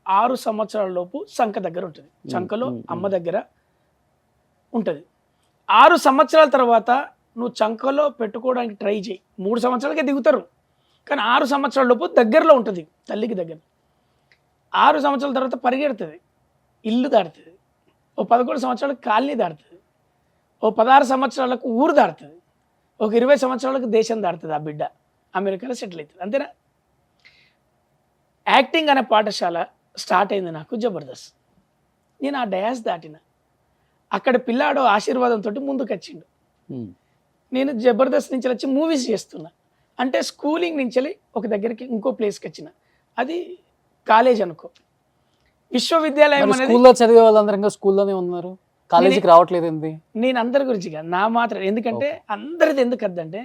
6 సంవత్సరాల లోపు సంఖ దగ్గర ఉంటుంది, చంకలో అమ్మ దగ్గర ఉంటుంది. 6 సంవత్సరాల తర్వాత నువ్వు చంకలో పెట్టుకోవడానికి ట్రై చేయి, 3 సంవత్సరాలకే దిగుతారు. కానీ 6 సంవత్సరాల లోపు దగ్గరలో ఉంటుంది, తల్లికి దగ్గర. 6 సంవత్సరాల తర్వాత పరిగెడుతుంది, ఇల్లు దాడుతుంది. ఓ 11 సంవత్సరాలకు కాలనీ దాడుతుంది, ఓ 16 సంవత్సరాలకు ఊరు దాడుతుంది, ఒక 20 సంవత్సరాలకు దేశం దాడుతుంది. ఆ బిడ్డ అమెరికాలో సెటిల్ అవుతుంది. అంతేనా? యాక్టింగ్ అనే పాఠశాల స్టార్ట్ అయింది నాకు జబర్దస్త్. నేను ఆ డయాస్ దాటిన, అక్కడ పిల్లాడు ఆశీర్వాదంతో ముందుకు వచ్చిండు. నేను జబర్దస్త్ నుంచి వచ్చి మూవీస్ చేస్తున్నా. అంటే స్కూలింగ్ నుంచి ఒక దగ్గరికి ఇంకో ప్లేస్కి వచ్చిన, అది కాలేజ్ అనుకో. విశ్వవిద్యాలయం అనేది స్కూల్లో చదివే వాళ్ళందరూ స్కూల్లోనే ఉన్నారు, కాలేజీకి రావట్లేదు. ఏంది? నేను అందరి గురించి కాదు, నా మాత్రం. ఎందుకంటే అందరిది ఎందుకు వద్దంటే,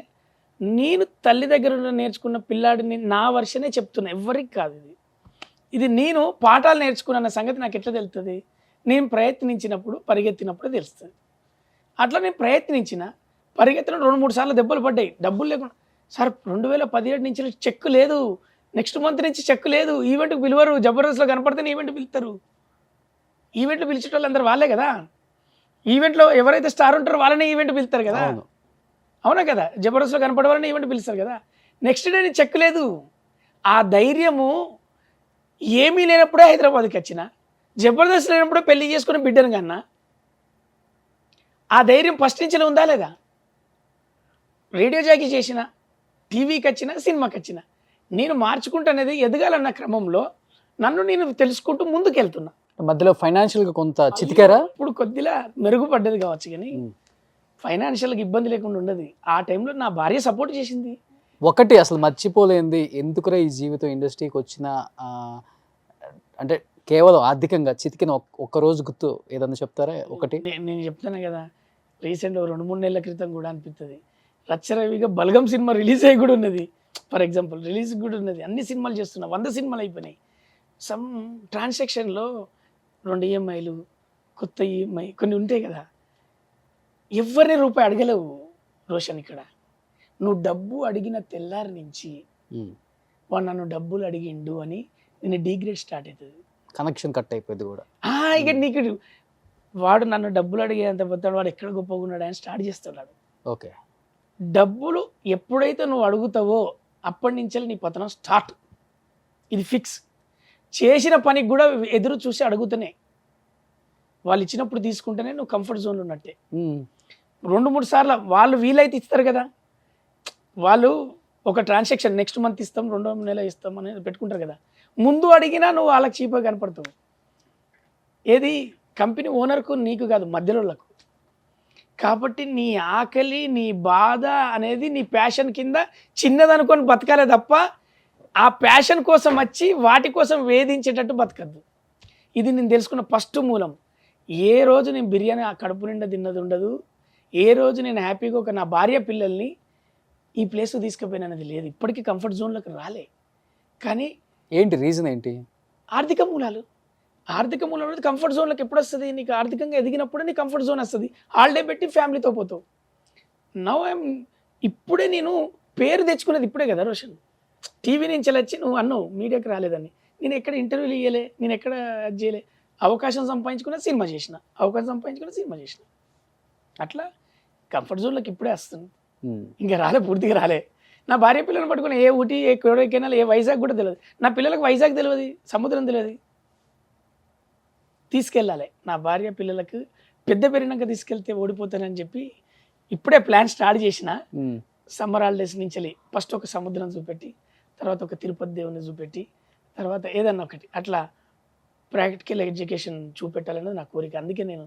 నేను తల్లి దగ్గర నేర్చుకున్న పిల్లాడిని నా వర్షనే చెప్తున్నా, ఎవరికి కాదు. ఇది నేను పాఠాలు నేర్చుకున్న సంగతి నాకు ఎట్లా తెలుస్తుంది? నేను ప్రయత్నించినప్పుడు పరిగెత్తినప్పుడు తెలుస్తుంది. అట్లా నేను పరిగెత్తిన 2-3 సార్లు దెబ్బలు పడ్డాయి, డబ్బులు లేకుండా. సార్ 2017 నుంచి చెక్ లేదు, నెక్స్ట్ మంత్ నుంచి చెక్ లేదు, ఈవెంట్కి పిలువరు, జబర్దస్త్లో కనపడితేనే ఈవెంట్ పిలుస్తారు. ఈవెంట్లు పిలిచే వాళ్ళు అందరు వాళ్ళే కదా, ఈవెంట్లో ఎవరైతే స్టార్ ఉంటారో వాళ్ళనే ఈవెంట్ పిలుస్తారు కదా. అవునా కదా? జబర్దస్త్లో కనపడే వాళ్ళని ఈవెంట్ పిలుస్తారు కదా. నెక్స్ట్ డే నేను చెక్ లేదు. ఆ ధైర్యము ఏమీ లేనప్పుడే హైదరాబాద్కి వచ్చిన, జబర్దస్త్ లేనప్పుడే పెళ్లి చేసుకుని బిడ్డను కన్నా. ఆ ధైర్యం ఫస్ట్ నుంచి ఉందా లేదా? రేడియో జాకీ చేసిన, టీవీకి వచ్చిన, సినిమాకి వచ్చిన, నేను మార్చుకుంటున్నది ఎదగాలన్న క్రమంలో నన్ను నేను తెలుసుకుంటూ ముందుకు వెళ్తున్నా. మధ్యలో ఫైనాన్షియల్గా కొంత చితికారా? ఇప్పుడు కొద్దిగా మెరుగుపడ్డది కావచ్చు, కానీ ఫైనాన్షియల్గా ఇబ్బంది లేకుండా ఉండదు. ఆ టైంలో నా భార్య సపోర్ట్ చేసింది. ఒకటి అసలు మర్చిపోలేంది, ఎందుకురా ఈ జీవితం ఇండస్ట్రీకి వచ్చిన అంటే కేవలం ఆర్థికంగా చితికిన ఒక్క రోజు గుర్తు ఏదన్నా చెప్తారా? ఒకటి నేను చెప్తాను కదా, రీసెంట్ 2-3 నెలల క్రితం కూడా అనిపిస్తుంది, రచ్చరవిగా బల్గం సినిమా రిలీజ్ అయ్యి కూడా ఉన్నది. ఫర్ ఎగ్జాంపుల్ రిలీజ్ కూడా ఉన్నది. అన్ని సినిమాలు చేస్తున్నా, 100 సినిమాలు అయిపోయినాయి. సమ్ ట్రాన్సాక్షన్లో 2 EMIలు, కొత్త EMI కొన్ని ఉంటాయి కదా. ఎవరిని రూపాయి అడగలేవు రోషన్. ఇక్కడ నువ్వు డబ్బు అడిగిన తెల్లారి నుంచి వాడు నన్ను డబ్బులు అడిగిండు అని నేను డిగ్రేడ్ స్టార్ట్ అవుతుంది, కనెక్షన్ కట్ అయిపోయింది కూడా. ఇక నీకు వాడు నన్ను డబ్బులు అడిగేంత పోతాడు, వాడు ఎక్కడ గొప్పగా ఉన్నాడు అని స్టార్ట్ చేస్తున్నాడు. ఓకే, డబ్బులు ఎప్పుడైతే నువ్వు అడుగుతావో అప్పటి నుంచే నీ పతనం స్టార్ట్. ఇది ఫిక్స్. చేసిన పనికి కూడా ఎదురు చూసి అడుగుతూనే, వాళ్ళు ఇచ్చినప్పుడు తీసుకుంటేనే నువ్వు కంఫర్ట్ జోన్లో ఉన్నట్టే. 2-3 సార్లు వాళ్ళు వీలైతే ఇస్తారు కదా, వాళ్ళు ఒక ట్రాన్సాక్షన్ నెక్స్ట్ మంత్ ఇస్తాం, 2వ నెల ఇస్తాం అనేది పెట్టుకుంటారు కదా. ముందు అడిగినా నువ్వు వాళ్ళకి చీప్గా కనపడతావు. ఏది కంపెనీ ఓనర్కు నీకు కాదు, మధ్యలోళ్ళకు. కాబట్టి నీ ఆకలి, నీ బాధ అనేది నీ ప్యాషన్ కింద చిన్నదనుకొని బతకాలే తప్ప ఆ ప్యాషన్ కోసం వచ్చి వాటి కోసం వేధించేటట్టు బతకద్దు. ఇది నేను తెలుసుకున్న ఫస్ట్ మూలం. ఏ రోజు నేను బిర్యానీ ఆ కడుపు నిండా తిన్నది ఉండదు, ఏ రోజు నేను హ్యాపీగా ఒక నా భార్య పిల్లల్ని ఈ ప్లేస్కి తీసుకుపోయినది లేదు. ఇప్పటికీ కంఫర్ట్ జోన్లోకి రాలే. కానీ ఏంటి రీజన్ ఏంటి? ఆర్థిక మూలాలు. ఆర్థిక మూలం అనేది కంఫర్ట్ జోన్లోకి ఎప్పుడు వస్తుంది? నీకు ఆర్థికంగా ఎదిగినప్పుడే నీ కంఫర్ట్ జోన్ వస్తుంది. హాలిడే పెట్టి ఫ్యామిలీతో పోతావు. ఇప్పుడే నేను పేరు తెచ్చుకునేది ఇప్పుడే కదా రోషన్. టీవీ నుంచి వచ్చి నువ్వు అన్నావు మీడియాకి రాలేదని, నేను ఎక్కడ ఇంటర్వ్యూలు ఇవ్వలే, నేను ఎక్కడ అది చేయలే. అవకాశం సంపాదించుకున్న సినిమా చేసిన, అవకాశం సంపాదించుకున్న సినిమా చేసిన. అట్లా కంఫర్ట్ జోన్లోకి ఇప్పుడే వస్తుంది, ఇంకా రాలే, పూర్తిగా రాలే. నా భార్య పిల్లల్ని పట్టుకుని ఏ ఊటీ, ఏ కొడైకెనాల్, ఏ వైజాగ్ కూడా తెలియదు. నా పిల్లలకు వైజాగ్ తెలియదు, సముద్రం తెలియదు. తీసుకెళ్ళాలి నా భార్య పిల్లలకు, పెద్ద పెరిగినాక తీసుకెళ్తే ఓడిపోతానని చెప్పి ఇప్పుడే ప్లాన్ స్టార్ట్ చేసిన. సమ్మర్ హాలిడేస్ నుంచి ఫస్ట్ ఒక సముద్రం చూపెట్టి, తర్వాత ఒక తిరుపతి దేవుని చూపెట్టి, తర్వాత ఏదన్నా ఒకటి అట్లా ప్రాక్టికల్ ఎడ్యుకేషన్ చూపెట్టాలనేది నా కోరిక. అందుకే నేను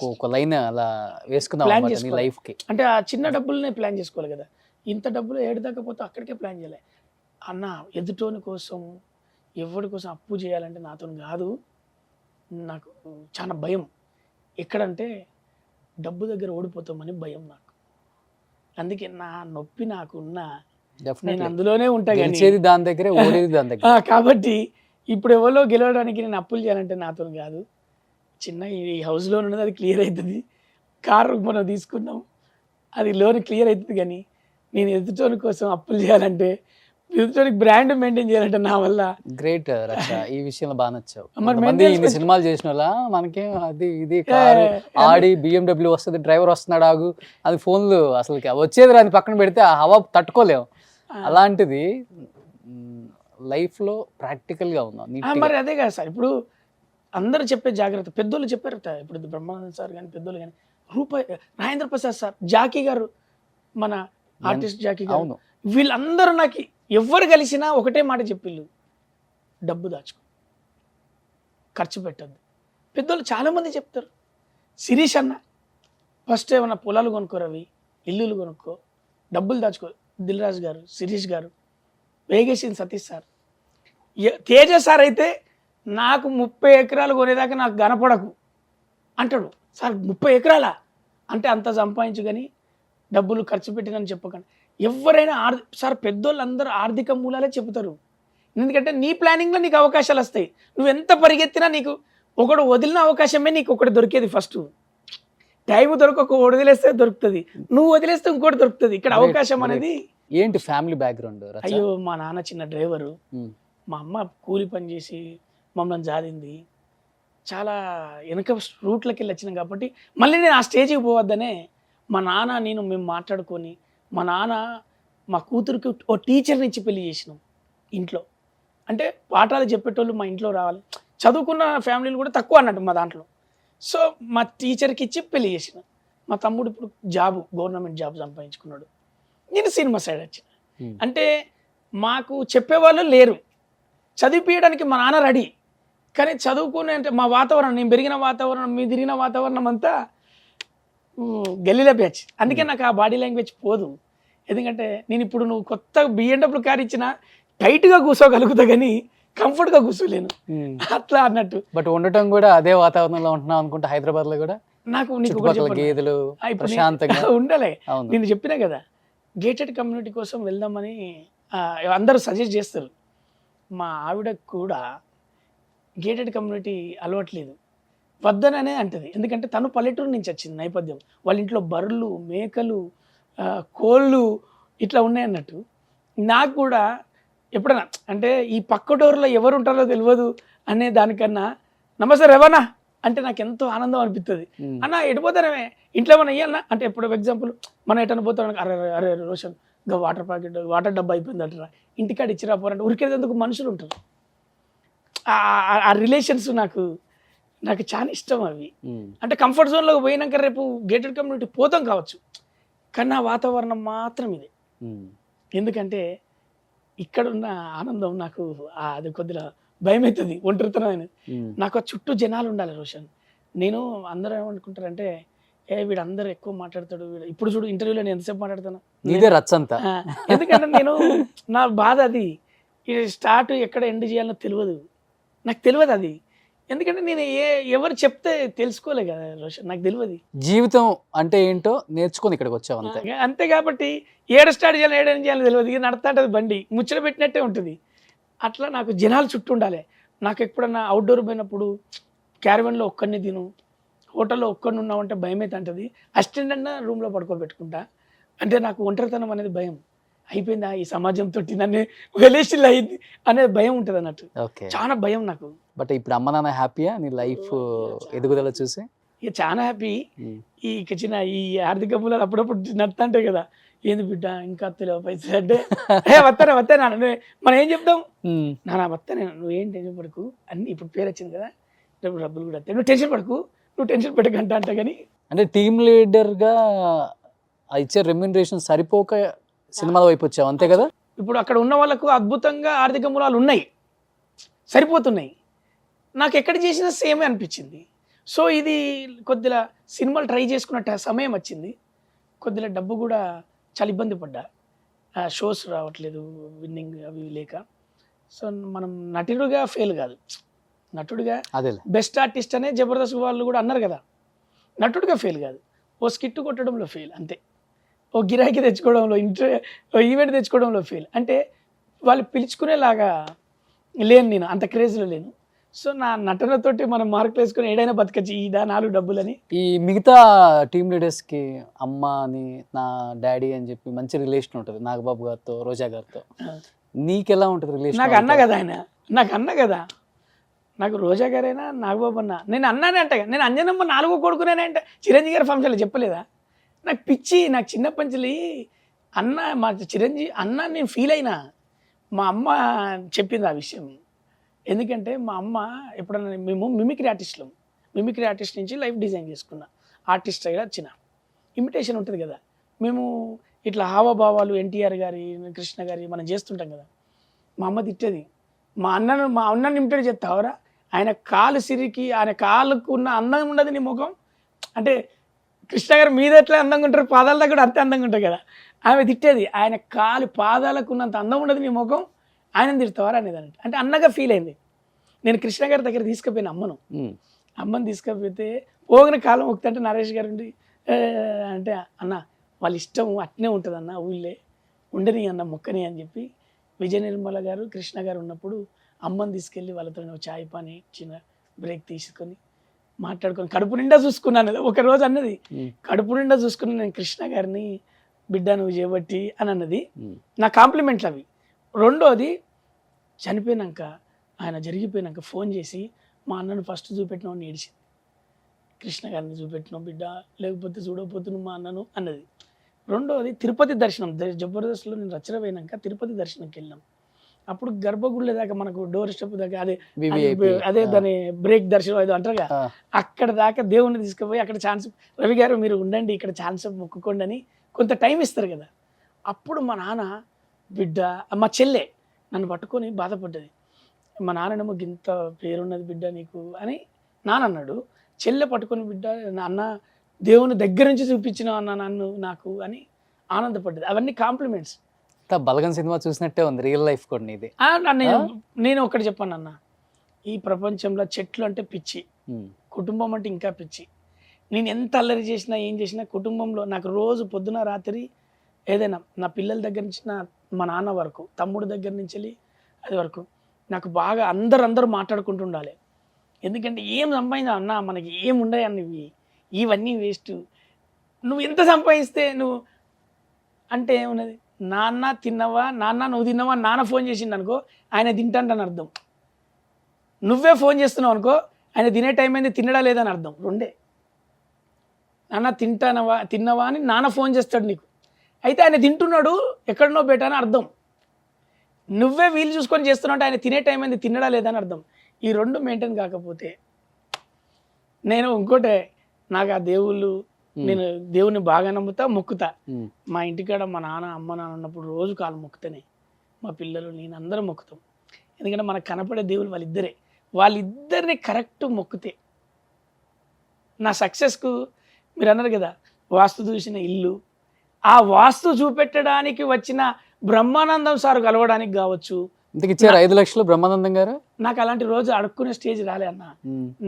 ఒక లైన్ అలా వేసుకుందాం ప్లాన్ అన్నమాట నీ చేసుకోవాలి. లైఫ్కి. అంటే ఆ చిన్న డబ్బులనే ప్లాన్ చేసుకోవాలి కదా, ఇంత డబ్బులు ఏడు దాకా పోతే అక్కడికే ప్లాన్ చేయాలి అన్న. ఎదుటోని కోసం, ఎవరి కోసం అప్పు చేయాలంటే నాతో కాదు, నాకు చాలా భయం. ఎక్కడంటే డబ్బు దగ్గర ఓడిపోతామని భయం నాకు. అందుకే నా నొప్పి నాకున్న, నేను అందులోనే ఉంటా. గెలిచేది దాని దగ్గరే, ఓడేది దాని దగ్గర. కాబట్టి ఇప్పుడు ఎవరో గెలవడానికి నేను అప్పులు చేయాలంటే నాతో కాదు. చిన్న ఈ హౌస్ లోన్ ఉన్నది, అది క్లియర్ అవుతుంది. కారు మనం తీసుకున్నాం, అది లోన్ క్లియర్ అవుతుంది. కానీ నేను ఎదుటోని కోసం అప్పులు చేయాలంటే, ఎదుటోనికి బ్రాండ్ మెయింటైన్ చేయాలంటే నా వల్ల. గ్రేట్ రక్ష, ఈ విషయంలో బాగా నచ్చావు. మరి కొంతమంది ఇన్ని సినిమాలు చేసిన వాళ్ళ మనకేం అది ఇది కారు ఆడి BMW వస్తుంది, డ్రైవర్ వస్తున్నాడు ఆగు, అది ఫోన్లు అసలు వచ్చేది రాని పక్కన పెడితే ఆ హవా తట్టుకోలేము. అలాంటిది లైఫ్లో ప్రాక్టికల్గా ఉన్నాం. మరి అదే కదా సార్, ఇప్పుడు అందరూ చెప్పే జాగ్రత్త, పెద్దోళ్ళు చెప్పారట. ఇప్పుడు బ్రహ్మానంద సార్ కానీ పెద్దోళ్ళు కానీ, రూపాయి రాజేంద్ర ప్రసాద్ సార్, జాకీ గారు, మన ఆర్టిస్ట్ జాకీ గారు, వీళ్ళందరూ నాకు ఎవరు కలిసినా ఒకటే మాట చెప్పిళ్ళు, డబ్బు దాచుకో, ఖర్చు పెట్టద్దు. పెద్దోళ్ళు చాలామంది చెప్తారు. శిరీష్ అన్న ఫస్ట్ ఏమన్నా పొలాలు కొనుక్కో రవి, ఇల్లులు కొనుక్కో, డబ్బులు దాచుకో. దిల్ రాజు గారు, శిరీష్ గారు, వేగేసిన సతీష్ సార్, తేజ సార్ అయితే నాకు 30 ఎకరాలు కొనేదాకా నాకు కనపడకు అంటాడు. సార్ 30 ఎకరాలా అంటే అంత సంపాదించు కానీ డబ్బులు ఖర్చు పెట్టినని చెప్పకండి. ఎవరైనా సార్ పెద్దోళ్ళు అందరూ ఆర్థిక మూలాలే చెబుతారు. ఎందుకంటే నీ ప్లానింగ్లో నీకు అవకాశాలు వస్తాయి. నువ్వు ఎంత పరిగెత్తినా నీకు ఒకడు వదిలిన అవకాశమే నీకు ఒకటి దొరికేది. ఫస్ట్ టైం దొరకక వదిలేస్తే దొరుకుతుంది, నువ్వు వదిలేస్తే ఇంకోటి దొరుకుతుంది. ఇక్కడ అవకాశం అనేది ఏంటి ఫ్యామిలీ బ్యాక్గ్రౌండ్? అయ్యో మా నాన్న చిన్న డ్రైవరు, మా అమ్మ కూలి పని చేసి మమ్మల్ని జారింది. చాలా వెనక రూట్లకి వెళ్ళి వచ్చినాం కాబట్టి మళ్ళీ నేను ఆ స్టేజ్కి పోవద్దనే మా నాన్న నేను మేము మాట్లాడుకొని, మా నాన్న మా కూతురికి ఓ టీచర్ని ఇచ్చి పెళ్లి చేసినాం ఇంట్లో. అంటే పాఠాలు చెప్పేటోళ్ళు మా ఇంట్లో రావాలి, చదువుకున్న ఫ్యామిలీలు కూడా తక్కువ అన్నట్టు మా దాంట్లో. సో మా టీచర్కి ఇచ్చి పెళ్లి చేసిన. మా తమ్ముడు ఇప్పుడు జాబు, గవర్నమెంట్ జాబ్ సంపాదించుకున్నాడు. నేను సినిమా సైడ్ వచ్చిన. అంటే మాకు చెప్పేవాళ్ళు లేరు, చదివిపించడానికి మా నాన్న రెడీ. కానీ చదువుకునే అంటే మా వాతావరణం, నేను పెరిగిన వాతావరణం, మీ తిరిగిన వాతావరణం అంతా గల్లీలో బ్యాచ్. అందుకే నాకు ఆ బాడీ లాంగ్వేజ్ పోదు. ఎందుకంటే నేను ఇప్పుడు నువ్వు కొత్త BMW కార్ ఇచ్చినా టైట్గా కూర్చోగలుగుతా కానీ కంఫర్ట్గా కూర్చోలేను అట్లా అన్నట్టు. బట్ ఉండటం కూడా అదే వాతావరణంలో ఉంటున్నాం అనుకుంటా హైదరాబాద్లో కూడా. నాకు గేదెలు ప్రశాంతంగా ఉండాలి. నేను చెప్పినా కదా, గేటెడ్ కమ్యూనిటీ కోసం వెళ్దామని అందరూ సజెస్ట్ చేస్తారు. మా ఆవిడకు కూడా గేటెడ్ కమ్యూనిటీ అలవాట్లేదు, వద్దననే అంటది. ఎందుకంటే తను పల్లెటూరు నుంచి వచ్చింది నేపథ్యం. వాళ్ళ ఇంట్లో బర్రెలు, మేకలు, కోళ్ళు ఇట్లా ఉన్నాయన్నట్టు. నాకు కూడా ఎప్పుడైనా అంటే ఈ పక్క డోర్లో ఎవరు ఉంటారో తెలియదు అనే దానికన్నా నమస్తే రేవన్నా అంటే నాకు ఎంతో ఆనందం అనిపిస్తుంది. అన్న ఎడిపోతానమే ఇంట్లో ఏమన్నా ఇయ్యన్నా అంటే ఎప్పుడు ఎగ్జాంపుల్ మనం ఎటన్నా పోతాం, అరే అరే రోషన్ ఇంకా వాటర్ ప్యాకెట్, వాటర్ డబ్బా అయిపోయింది అంటారా, ఇంటికాడ ఇచ్చిరా పోరంటే ఉరికేందుకు మనుషులు ఉంటారు. ఆ రిలేషన్స్ నాకు చాలా ఇష్టం అవి. అంటే కంఫర్ట్ జోన్లోకి పోయినాక రేపు గేటెడ్ కమ్యూనిటీ పోతాం కావచ్చు, కానీ ఆ వాతావరణం మాత్రం ఇదే. ఎందుకంటే ఇక్కడున్న ఆనందం నాకు అది కొద్దిగా భయం అవుతుంది, ఒంటరితనం అనేది. నాకు చుట్టూ జనాలు ఉండాలి రోషన్. నేను అందరూ ఏమనుకుంటారంటే వీడు అందరు ఎక్కువ మాట్లాడతాడు, వీడు ఇప్పుడు చూడు ఇంటర్వ్యూలో నేను ఎంతసేపు మాట్లాడతాను, ఇదే రచ్చంతా. ఎందుకంటే నేను నా బాధ అది, ఇది స్టార్ట్ ఎక్కడ ఎండ్ చేయాలో తెలియదు, నాకు తెలియదు అది. ఎందుకంటే నేను ఎవరు చెప్తే తెలుసుకోలే కదా రోషన్, నాకు తెలియదు జీవితం అంటే ఏంటో నేర్చుకొని ఇక్కడికి వచ్చావు అంతే. అంతే కాబట్టి ఏడ స్టార్ట్ చేయాలి, ఏడేం చేయాలి తెలియదు. ఇక నడతాంటది బండి, ముచ్చట పెట్టినట్టే ఉంటుంది. అట్లా నాకు జనాలు చుట్టూ ఉండాలి. నాకు ఎప్పుడన్నా అవుట్డోర్ పోయినప్పుడు క్యారవెన్లో ఒక్కడిని తిను, హోటల్లో ఒక్కడిని ఉన్నామంటే భయం అయితే అంటది. అసిస్టెంట్ అన్న రూమ్లో పడుకోబెట్టుకుంటా. అంటే నాకు ఒంటరితనం అనేది భయం. అయిపోయిందా ఈ సమాజంతో నన్ను వెలేసిల్ అయింది అనే భయం ఉంటుంది అన్నట్టు, చాలా భయం నాకు. బట్ ఇప్పుడు అమ్మ నాన్న హ్యాపీయా నీ లైఫ్ ఎదుగుదల చూసి? ఇక చాలా హ్యాపీ. ఉమ్. ఈ చిన్న ఈ ఆర్థిక మూలాలు అప్పుడప్పుడు నడుతుంటాయి కదా, ఏంది బిడ్డ ఇంకా తెలియవు పైసలు అంటే వస్తానే నాన్న, మనం ఏం చెప్తాం, ఉమ్. నాన్న వస్తానే, నువ్వేం టెన్షన్ పడకు, అన్ని ఇప్పుడు పేరు వచ్చింది కదా, రేపు డబ్బులు కూడా వస్తాయి, నువ్వు టెన్షన్ పడకు, నువ్వు టెన్షన్ పెట్టకంట అంట. కానీ అంటే టీమ్ లీడర్గా ఇచ్చే రెమ్యూనరేషన్ సరిపోక సినిమాల వైపు వచ్చావు అంతే కదా. ఇప్పుడు అక్కడ ఉన్న వాళ్ళకు అద్భుతంగా ఆర్థిక మూలాలు ఉన్నాయి, సరిపోతున్నాయి. నాకు ఎక్కడ చేసినా సేమే అనిపించింది. సో ఇది కొద్దిగా సినిమాలు ట్రై చేసుకున్న సమయం వచ్చింది, కొద్దిగా డబ్బు కూడా చాలా ఇబ్బంది పడ్డా, షోస్ రావట్లేదు, విన్నింగ్ అవి లేక. సో మనం నటుడుగా ఫెయిల్ కాదు, నటుడిగా అదే బెస్ట్ ఆర్టిస్ట్ అనే జబర్దస్త్ వాళ్ళు కూడా అన్నారు కదా, నటుడిగా ఫెయిల్ కాదు, ఓ స్కిట్ కొట్టడంలో ఫెయిల్ అంతే, ఓ గిరాకీ తెచ్చుకోవడంలో, ఓ ఈవెంట్ తెచ్చుకోవడంలో ఫెయిల్. అంటే వాళ్ళు పిలుచుకునేలాగా లేను, నేను అంత క్రేజ్లో లేను. సో నా నటనతోటి మనం మార్కులు వేసుకొని ఏడైనా బతకచ్చు, ఈ 4 డబ్బులని. ఈ మిగతా టీమ్ లీడర్స్కి అమ్మ అని, నా డాడీ అని చెప్పి మంచి రిలేషన్ ఉంటుంది నాగబాబు గారితో, రోజా గారితో. నీకు ఎలా ఉంటుంది రిలేషన్? నాకు అన్న కదా ఆయన, నాకు అన్న కదా, నాకు రోజా గారైనా నాగబాబు అన్న, నేను అన్నానే అంట, నేను అంజనమ్మ 4వ కొడుకునేనే అంట, చిరంజీవి గారి ఫంక్షన్లో చెప్పలేదా? నాకు పిచ్చి, నాకు చిన్నప్పటి నుంచి అన్న, మా చిరంజీవి అన్న నేను ఫీల్ అయినా. మా అమ్మ చెప్పింది ఆ విషయం. ఎందుకంటే మా అమ్మ ఎప్పుడన్నా, మేము మిమిక్రీ ఆర్టిస్ట్ నుంచి లైఫ్ డిజైన్ చేసుకున్నా, ఆర్టిస్ట్ అయినా వచ్చిన ఇమిటేషన్ ఉంటుంది కదా, మేము ఇట్లా హావభావాలు ఎన్టీఆర్ గారి, కృష్ణ గారి మనం చేస్తుంటాం కదా. మా అమ్మ తిట్టేది, మా అన్నని ఇమిటేట్ చేస్తావరా, ఆయన కాలు సిరికి, ఆయన కాలుకు ఉన్న అందం ఉండదు నీ ముఖం. అంటే కృష్ణ గారు మీద ఎట్లా అందంగా ఉంటారు, పాదాల దగ్గర అంతే అందంగా ఉంటారు కదా. ఆమె తిట్టేది, ఆయన కాలు పాదాలకు ఉన్నంత అందం ఉండదు నీ ముఖం, ఆయన తిడతావారా అనేది. అంటే అన్నగా ఫీల్ అయింది. నేను కృష్ణ గారి దగ్గర తీసుకుపోయిన అమ్మని తీసుకపోతే పోగిన కాలం ఒకటంటే నరేష్ గారు ఉండి అంటే, అన్న వాళ్ళ ఇష్టం అట్నే ఉంటుంది అన్న, ఊళ్ళే ఉండని అన్న మొక్కని అని చెప్పి విజయ నిర్మల గారు, కృష్ణ గారు ఉన్నప్పుడు అమ్మని తీసుకెళ్ళి వాళ్ళతో చాయ్ పాని చిన్న బ్రేక్ తీసుకొని మాట్లాడుకొని కడుపు నిండా చూసుకున్నాను. ఒక రోజు అన్నది, కడుపు నిండా చూసుకున్నాను నేను కృష్ణ గారిని, బిడ్డ నువ్వు చేయబట్టి అని అన్నది. నా కాంప్లిమెంట్లు అవి. రెండోది, చనిపోయినాక, ఆయన జరిగిపోయినాక ఫోన్ చేసి మా అన్నను ఫస్ట్ చూపెట్టినావు ఏడిచింది, కృష్ణ గారిని చూపెట్టినావు బిడ్డ, లేకపోతే చూడకపోతున్నావు మా అన్నను అన్నది. రెండోది, తిరుపతి దర్శనం, జబర్దస్త్లో నేను రచన పోయినాక తిరుపతి దర్శనంకి వెళ్ళినాం. అప్పుడు గర్భగుళ్ళ దాకా మనకు డోర్ స్టెప్ దాకా అదే దాని బ్రేక్ దర్శనం ఏదో అంటారు కదా, అక్కడ దాకా దేవుణ్ణి తీసుకుపోయి అక్కడ ఛాన్స్, రవి గారు మీరు ఉండండి ఇక్కడ ఛాన్స్ మొక్కుకోండి అని కొంత టైం ఇస్తారు కదా. అప్పుడు మా నాన్న, బిడ్డ, మా చెల్లె నన్ను పట్టుకొని బాధపడ్డది, మా నాన్ననేమో ఇంత పేరున్నది బిడ్డ నీకు అని నాన్న అన్నాడు. చెల్లె పట్టుకొని, బిడ్డ అన్న దేవుని దగ్గర నుంచి చూపించిన అన్న నన్ను నాకు అని ఆనందపడ్డది. అవన్నీ కాంప్లిమెంట్స్. బలగం సినిమా చూసినట్టే ఉంది రియల్ లైఫ్ కూడా నీది. నేను ఒకటి చెప్పాను అన్న, ఈ ప్రపంచంలో చెట్లు అంటే పిచ్చి, కుటుంబం అంటే ఇంకా పిచ్చి. నేను ఎంత అల్లరి చేసినా ఏం చేసినా కుటుంబంలో నాకు రోజు పొద్దున రాత్రి ఏదైనా, నా పిల్లల దగ్గర నుంచి మా నాన్న వరకు, తమ్ముడు దగ్గర నుంచి అది వరకు నాకు బాగా అందరూ మాట్లాడుకుంటూ ఉండాలి. ఎందుకంటే ఏం సంపాదించా అన్న, మనకి ఏం ఉండవు అన్నవి, ఇవన్నీ వేస్ట్. నువ్వు ఎంత సంపాదిస్తే నువ్వు అంటే ఏమున్నది, నాన్న తిన్నవా, నాన్న నువ్వు తిన్నావా, నాన్న ఫోన్ చేసిండు అనుకో ఆయన తింటాంటని అర్థం, నువ్వే ఫోన్ చేస్తున్నావు అనుకో ఆయన తినే టైం అయింది తినడా లేదని అర్థం. రెండే, నాన్న తిన్నవా అని నాన్న ఫోన్ చేస్తాడు నీకు, అయితే ఆయన తింటున్నాడు ఎక్కడనో బేటా అని అర్థం. నువ్వే వీలు చూసుకొని చేస్తున్నావు అంటే ఆయన తినే టైం అయింది తినడా లేదని అర్థం. ఈ రెండు మెయింటైన్ కాకపోతే, నేను ఇంకోటే, నాకు ఆ దేవుళ్ళు, నేను దేవుని బాగా నమ్ముతా, మొక్కుతా. మా ఇంటికాడ మా నాన్న అమ్మ నాన్న ఉన్నప్పుడు రోజు కాలు మొక్కుతానే, మా పిల్లలు నేను అందరం మొక్కుతాం. ఎందుకంటే మనకు కనపడే దేవుళ్ళు వాళ్ళిద్దరిని కరెక్ట్ మొక్కితే నా సక్సెస్కు, మీరు అన్నారు కదా వాస్తు చూసిన ఇల్లు, ఆ వాస్తు చూపెట్టడానికి వచ్చిన బ్రహ్మానందం సార్ కలవడానికి కావచ్చు. ఇంతకు ఇచ్చారు 5 లక్షలు బ్రహ్మానందం గారు. నాకు అలాంటి రోజు అడుక్కునే స్టేజ్ రాలే అన్న,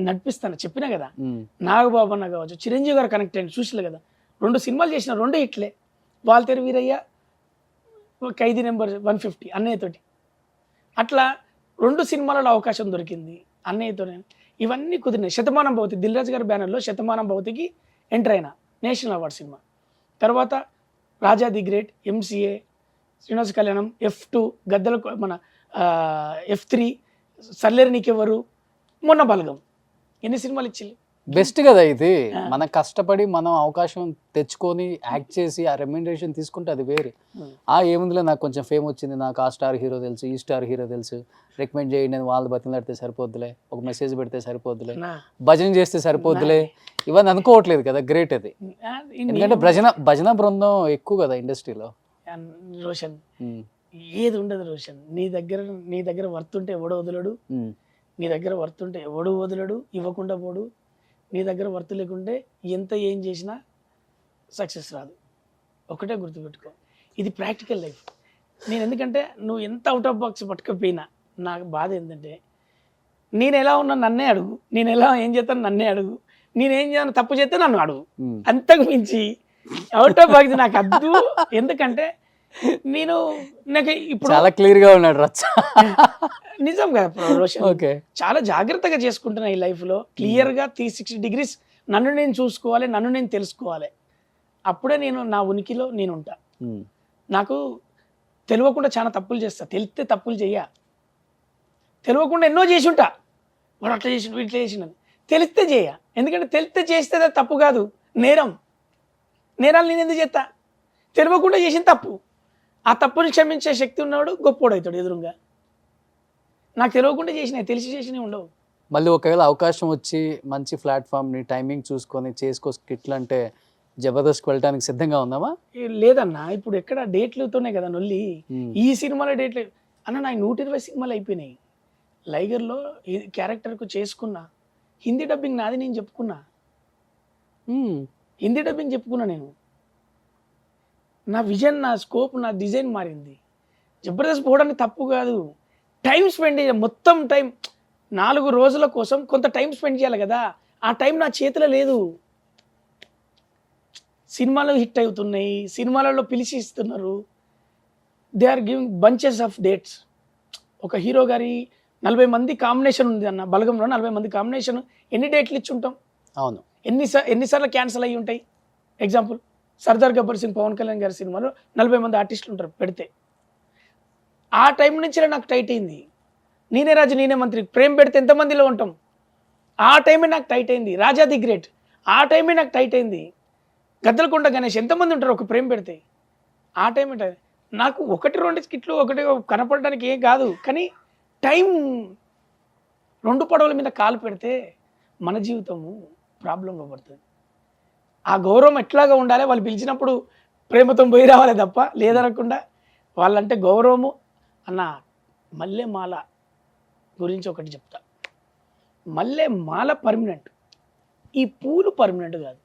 నడిపిస్తాను చెప్పినా కదా. నాగబాబు అన్న కావచ్చు, చిరంజీవి గారు కనెక్ట్ అయ్యింది చూసిలే కదా, 2 సినిమాలు చేసిన 2 హిట్లే, వాల్తేరు వీరయ్య, ఖైదీ నెంబర్ 150 అన్నయ్యతోటి. అట్లా 2 సినిమాలలో అవకాశం దొరికింది అన్నయ్యతోనే. ఇవన్నీ కుదిరినాయి. శతమానం భవతి, దిల్రాజు గారి బ్యానర్లో శతమానం భవతికి ఎంటర్ అయినా, నేషనల్ అవార్డ్ సినిమా. తర్వాత రాజా the great, MCA, Srinivasa Kalyanam, F2, గద్దెల మన F3, సర్లేరు నీకెవరు, మొన్న బలగం. ఎన్ని సినిమాలు ఇచ్చింది? బెస్ట్ కదా ఇది. మనం కష్టపడి మనం అవకాశం తెచ్చుకొని యాక్ట్ చేసి ఆ రెమ్యునరేషన్ తీసుకుంటే అది వేరే. ఏముందిలే నాకు కొంచెం ఫేమ్ వచ్చింది, నాకు ఆ స్టార్ హీరో తెలుసు, ఈ స్టార్ హీరో తెలుసు, రికమెండ్ చేయండి అని వాళ్ళు బతిలాడితే సరిపోద్దులే, ఒక మెసేజ్ పెడితే సరిపోద్దులే, భజన చేస్తే సరిపోద్దులే, ఇవన్నీ అనుకోవట్లేదు కదా. గ్రేట్ అది. ఎందుకంటే భజన బృందం ఎక్కువ కదా ఇండస్ట్రీలో. రోషన్ ఏది ఉండదు రోషన్. నీ దగ్గర వర్త్ ఉంటే ఎవడో వదలడు, నీ దగ్గర వర్త్ ఉంటే ఎవడు వదలడు, ఇవ్వకుండా పోడు. నీ దగ్గర వర్త్ లేకుంటే ఎంత ఏం చేసినా సక్సెస్ రాదు. ఒకటే గుర్తుపెట్టుకో, ఇది ప్రాక్టికల్ లైఫ్. నేను ఎందుకంటే నువ్వు ఎంత అవుట్ ఆఫ్ బాక్స్ పట్టుకపోయినా నాకు బాధ ఏంటంటే, నేను ఎలా ఉన్నా నన్నే అడుగు, నేను ఎలా ఏం చేస్తాను నన్నే అడుగు, నేనేం చేయాలి తప్పు చేస్తే నన్ను అడుగు. అంతకు మించి అవుట్ ఆఫ్ బాక్స్ నాకు అద్దు. ఎందుకంటే నాకు ఇప్పుడు చాలా క్లియర్ గా ఉన్నాడు రచ్చ. నిజం కదా రోషన్, చాలా జాగ్రత్తగా చేసుకుంటున్నా ఈ లైఫ్ లో. క్లియర్ గా 360 degrees నన్ను నేను చూసుకోవాలి, నన్ను నేను తెలుసుకోవాలి. అప్పుడే నేను నా ఉనికిలో నేను ఉంటా. నాకు తెలియకుండా చాలా తప్పులు చేస్తా, తెలిస్తే తప్పులు చెయ్య. తెలియకుండా ఎన్నో చేసి ఉంటా, వాడు అట్లా చేసి ఇట్లా చేసినది. తెలిస్తే చేయ, ఎందుకంటే తెలిస్తే చేస్తే అది తప్పు కాదు, నేరం. నేరాలు నేను ఎందుకు చేస్తా? తెలియకుండా చేసిన తప్పు, ఆ తప్పుని క్షమించే శక్తి ఉన్నవాడు గొప్పోడు అవుతాడు ఎదురుగా. నాకు తెలియకుండా చేసినాయి, తెలిసి చేసినవి ఉండవు. మళ్ళీ ఒకవేళ అవకాశం వచ్చి మంచి ప్లాట్ఫామ్ని టైమింగ్ చూసుకొని చేసుకో స్కిట్లు అంటే జబర్దస్త్కి వెళ్ళడానికి సిద్ధంగా ఉందామా? లేదన్నా, ఇప్పుడు ఎక్కడ డేట్లతోనే కదా నొల్లి. ఈ సినిమాలో డేట్లు అన్న నాకు 120 సినిమాలు అయిపోయినాయి. లైగర్లో క్యారెక్టర్కు చేసుకున్నా, హిందీ డబ్బింగ్ నాది నేను చెప్పుకున్నా, హిందీ డబ్బింగ్ చెప్పుకున్నా. నేను నా విజన్, నా స్కోప్, నా డిజైన్ మారింది. జబర్దస్త్ పోవడానికి తప్పు కాదు, టైం స్పెండ్ చేయాలి. మొత్తం టైం 4 రోజుల కోసం కొంత టైం స్పెండ్ చేయాలి కదా. ఆ టైం నా చేతిలో లేదు. సినిమాలు హిట్ అవుతున్నాయి, సినిమాలలో పిలిచి ఇస్తున్నారు, they are giving bunches of dates. ఒక హీరో గారి 40 మంది కాంబినేషన్ ఉంది అన్న, బలగంలో 40 మంది కాంబినేషన్, ఎన్ని డేట్లు ఇచ్చి ఉంటాం? అవును, ఎన్నిసార్లు క్యాన్సిల్ అయ్యి ఉంటాయి? ఎగ్జాంపుల్, సర్దార్ గబ్బర్ సింగ్ పవన్ కళ్యాణ్ గారి సినిమాలో 40 మంది ఆర్టిస్టులు ఉంటారు పెడితే. ఆ టైం నుంచే నాకు టైట్ అయింది. నేనే రాజు నేనే మంత్రి ప్రేమ్ పెడితే ఎంతమందిలో ఉంటాం? ఆ టైమే నాకు టైట్ అయింది. రాజా ది గ్రేట్, ఆ టైమే నాకు టైట్ అయింది. గద్దలకొండ గణేష్ ఎంతమంది ఉంటారు ఒక ప్రేమ్ పెడితే? ఆ టైం నాకు 1-2 స్కిట్లు ఒకటి కనపడడానికి ఏం కాదు, కానీ టైం 2 పడవల మీద కాలు పెడితే మన జీవితము ప్రాబ్లంగా పడుతుంది. ఆ గౌరవం ఎట్లాగా ఉండాలి, వాళ్ళు పిలిచినప్పుడు ప్రేమతో పోయి రావాలి తప్ప లేదనకుండా. వాళ్ళంటే గౌరవము అన్న. మల్లె మాల గురించి ఒకటి చెప్తా. మల్లె మాల పర్మనెంట్, ఈ పూలు పర్మనెంట్ కాదు.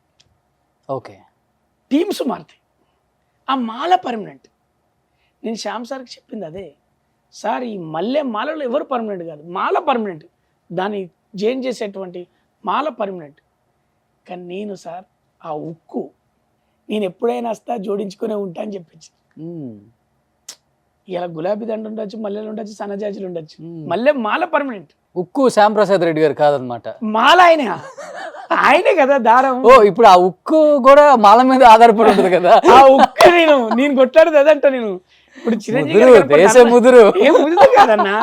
ఓకే, టీమ్స్ మారుతాయి, ఆ మాల పర్మనెంట్. నేను శ్యామ్ సార్కి చెప్పింది అదే, సార్ ఈ మల్లె మాలలో ఎవరు పర్మనెంట్ కాదు, మాల పర్మనెంట్, దాన్ని చేంజ్ చేసేటువంటి మాల పర్మనెంట్. కానీ నేను సార్ ఆ ఉక్కు నేను ఎప్పుడైనా వస్తా జోడించుకునే ఉంటా అని చెప్పించి. ఇలా గులాబీ దండ ఉండొచ్చు, మల్లెలు ఉండొచ్చు, సన్నజాజులు ఉండొచ్చు, మల్లె మాల పర్మనెంట్. ఉక్కు శ్యామ్ ప్రసాద్ రెడ్డి గారు కాదనమాట, మాల ఆయనే కదా దారం. ఇప్పుడు ఆ ఉక్కు కూడా మాల మీద ఆధారపడి ఉంటుంది కదా. ఆ ఉక్కు నేను కొట్లాడదు అదంట. నేను ఇప్పుడు చిరంజీవి ఏం ముదురు కాదన్నా,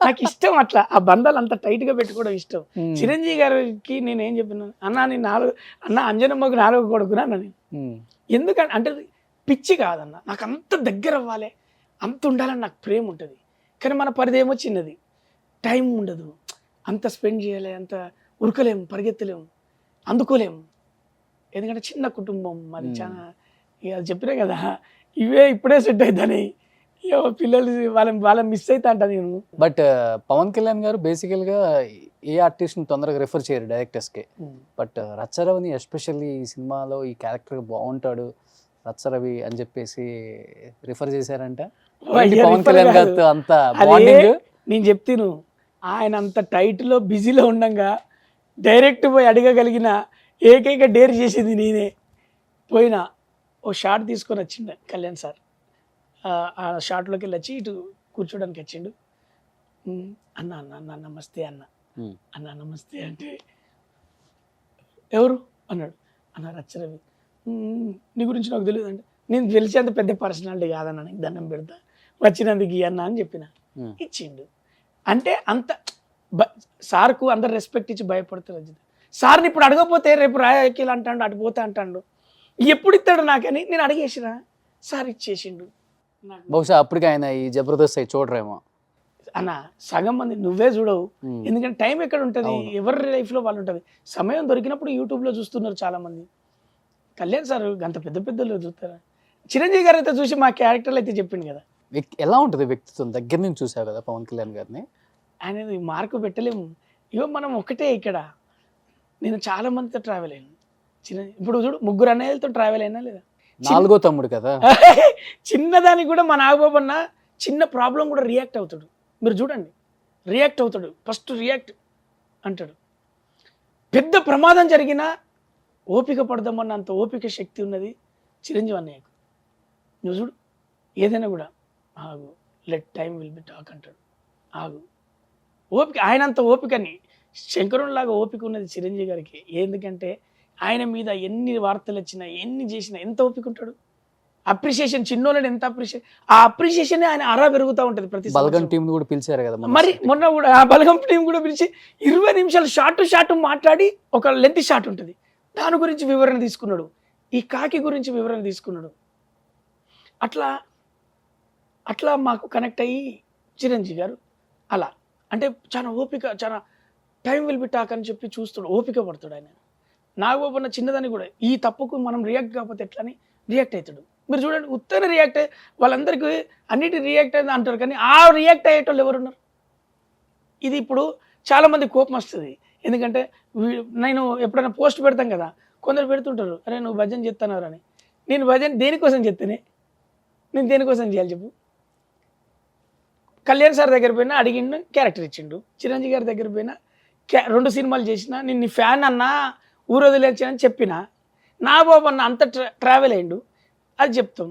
నాకు ఇష్టం అట్లా ఆ బంధాలు అంత టైట్ గా పెట్టుకోవడం ఇష్టం. చిరంజీవి గారికి నేను ఏం చెప్పినా, అన్నా నేను 4 అన్న అంజనమ్మకు 4 కొడుకున్నా అన్న. ఎందుకంటే అంటే పిచ్చి కాదన్న, నాకు అంత దగ్గర అవ్వాలి, అంత ఉండాలని నాకు ప్రేమ ఉంటుంది. కానీ మన పరిధి ఏమో చిన్నది, టైం ఉండదు, అంత స్పెండ్ చేయాలి, అంత ఉరకలేము, పరిగెత్తలేము, అందుకోలేము. ఎందుకంటే చిన్న కుటుంబం మరి. చాలా ఇక చెప్పినా కదా, ఇవే ఇప్పుడే సెట్ అవుతాయి. పిల్లలు వాళ్ళని మిస్ అవుతా అంట నేను. బట్ పవన్ కళ్యాణ్ గారు బేసికల్గా ఏ ఆర్టిస్ట్ని తొందరగా రిఫర్ చేయరు డైరెక్టర్స్కి. బట్ రచ్చరవిని ఎస్పెషల్లీ ఈ సినిమాలో ఈ క్యారెక్టర్ బాగుంటాడు రచ్చరవి అని చెప్పేసి రిఫర్ చేశారంట. పవన్ కళ్యాణ్ గారితో అంత బాండింగ్. నేను చెప్తాను, ఆయన అంత టైట్లో బిజీలో ఉండగా డైరెక్ట్ పోయి అడగగలిగిన ఏకైక డేర్ చేసింది నేనే. పోయినా ఓ షాట్ తీసుకొని వచ్చిండు కళ్యాణ్ సార్. ఆ షాట్లోకి వెళ్ళి వచ్చి ఇటు కూర్చోడానికి వచ్చిండు. అన్న అన్న అన్న నమస్తే అన్న, అన్న నమస్తే అంటే ఎవరు అన్నాడు. అన్న రచ్చరవి. నీ గురించి నాకు తెలియదు అంటే, నేను తెలిసేంత పెద్ద పర్సనాలిటీ కాదన్న, నీకు దండం పెడతా, వచ్చినందుకు అన్న అని చెప్పిన. ఇచ్చిండు. అంటే అంత సార్కు అందరు రెస్పెక్ట్ ఇచ్చి భయపడతారు. సార్ని ఇప్పుడు అడగపోతే రేపు రాయకిల్ అంటాడు, అటు పోతే అంటాడు, ఎప్పుడు ఇస్తాడు నాకని నేను అడిగేసిన, సార్ ఇచ్చేసిండు. బహుశా అప్పటికి ఆయన ఈ జబర్దస్త్ అయి చూడరేమో. అన్న సగం మంది నువ్వే చూడవు, ఎందుకంటే టైం ఎక్కడ ఉంటుంది, ఎవరి లైఫ్లో వాళ్ళు ఉంటుంది. సమయం దొరికినప్పుడు యూట్యూబ్లో చూస్తున్నారు చాలామంది. కళ్యాణ్ సార్ అంత పెద్ద పెద్దలు చూస్తారా? చిరంజీవి గారు అయితే చూసి మా క్యారెక్టర్లు అయితే చెప్పిండు కదా. ఎలా ఉంటుంది వ్యక్తిత్వం? దగ్గర నుంచి చూసావు కదా పవన్ కళ్యాణ్ గారిని. అనేది మార్కు పెట్టలేము. ఇగో మనం ఒకటే ఇక్కడ, నేను చాలా మందితో ట్రావెల్ అయ్యాను. ఇప్పుడు చూడు, 3 అన్నయ్యలతో ట్రావెల్ అయినా లేదా? 4వ తమ్ముడు కదా. చిన్నదానికి కూడా మా నాగబాబు అన్న చిన్న ప్రాబ్లం కూడా రియాక్ట్ అవుతాడు. మీరు చూడండి, రియాక్ట్ అవుతాడు. ఫస్ట్ రియాక్ట్ అంటాడు. పెద్ద ప్రమాదం జరిగినా ఓపిక పడదామన్న అంత ఓపిక శక్తి ఉన్నది చిరంజీవి అన్నయ్యకు. నువ్వు చూడు, ఏదైనా కూడా ఆగు, let time will be talk అంటాడు. ఆగు, ఓపిక. ఆయన అంత ఓపికని, శంకరునిలాగా ఓపిక ఉన్నది చిరంజీవి గారికి. ఎందుకంటే ఆయన మీద ఎన్ని వార్తలు వచ్చినా, ఎన్ని చేసినా ఎంత ఓపిక ఉంటాడు. అప్రిషియేషన్, చిన్నోళ్ళని ఎంత అప్రిషియేషన్, ఆ అప్రిషియేషన్ ఆయన అరా పెరుగుతూ ఉంటుంది ప్రతి బల్గం టీం కూడా పిలిచారు కదా మరి. మొన్న కూడా ఆ బల్గం టీం కూడా పిలిచి 20 నిమిషాలు షార్ట్ మాట్లాడి ఒక లెంత్ షాట్ ఉంటుంది, దాని గురించి వివరణ తీసుకున్నాడు. ఈ కాకి గురించి వివరణ తీసుకున్నాడు. అట్లా మాకు కనెక్ట్ అయ్యి చిరంజీవి గారు అలా అంటే చాలా ఓపిక, చాలా టైం విల్ బి టాక్ అని చెప్పి చూస్తాడు, ఓపిక పడతాడు ఆయన. నాగబాబు అన్న చిన్నదాన్ని కూడా ఈ తప్పుకు మనం రియాక్ట్ కాకపోతే ఎట్లా అని రియాక్ట్ అవుతాడు. మీరు చూడండి, ఉత్తర రియాక్ట్ వాళ్ళందరికీ అన్నిటి రియాక్ట్ అయింది అంటారు, కానీ ఆ రియాక్ట్ అయ్యేటోళ్ళు ఎవరున్నారు? ఇది ఇప్పుడు చాలామంది కోపం వస్తుంది. ఎందుకంటే నేను ఎప్పుడైనా పోస్ట్ పెడతాం కదా, కొందరు పెడుతుంటారు, అరే నువ్వు భజన చేస్తున్నావు అని. నేను భజన దేనికోసం చెప్తేనే, నేను దేనికోసం చేయాలి చెప్పు? కళ్యాణ్ సార్ దగ్గర పోయినా అడిగిండు, క్యారెక్టర్ ఇచ్చిండు. చిరంజీవి గారి దగ్గర పోయినా 2 సినిమాలు చేసిన, నేను నీ ఫ్యాన్ అన్నా, ఊరొదిలేని చెప్పిన. నా బాబు అన్న అంత ట్రావెల్ అయ్యిండు, అది చెప్తాం.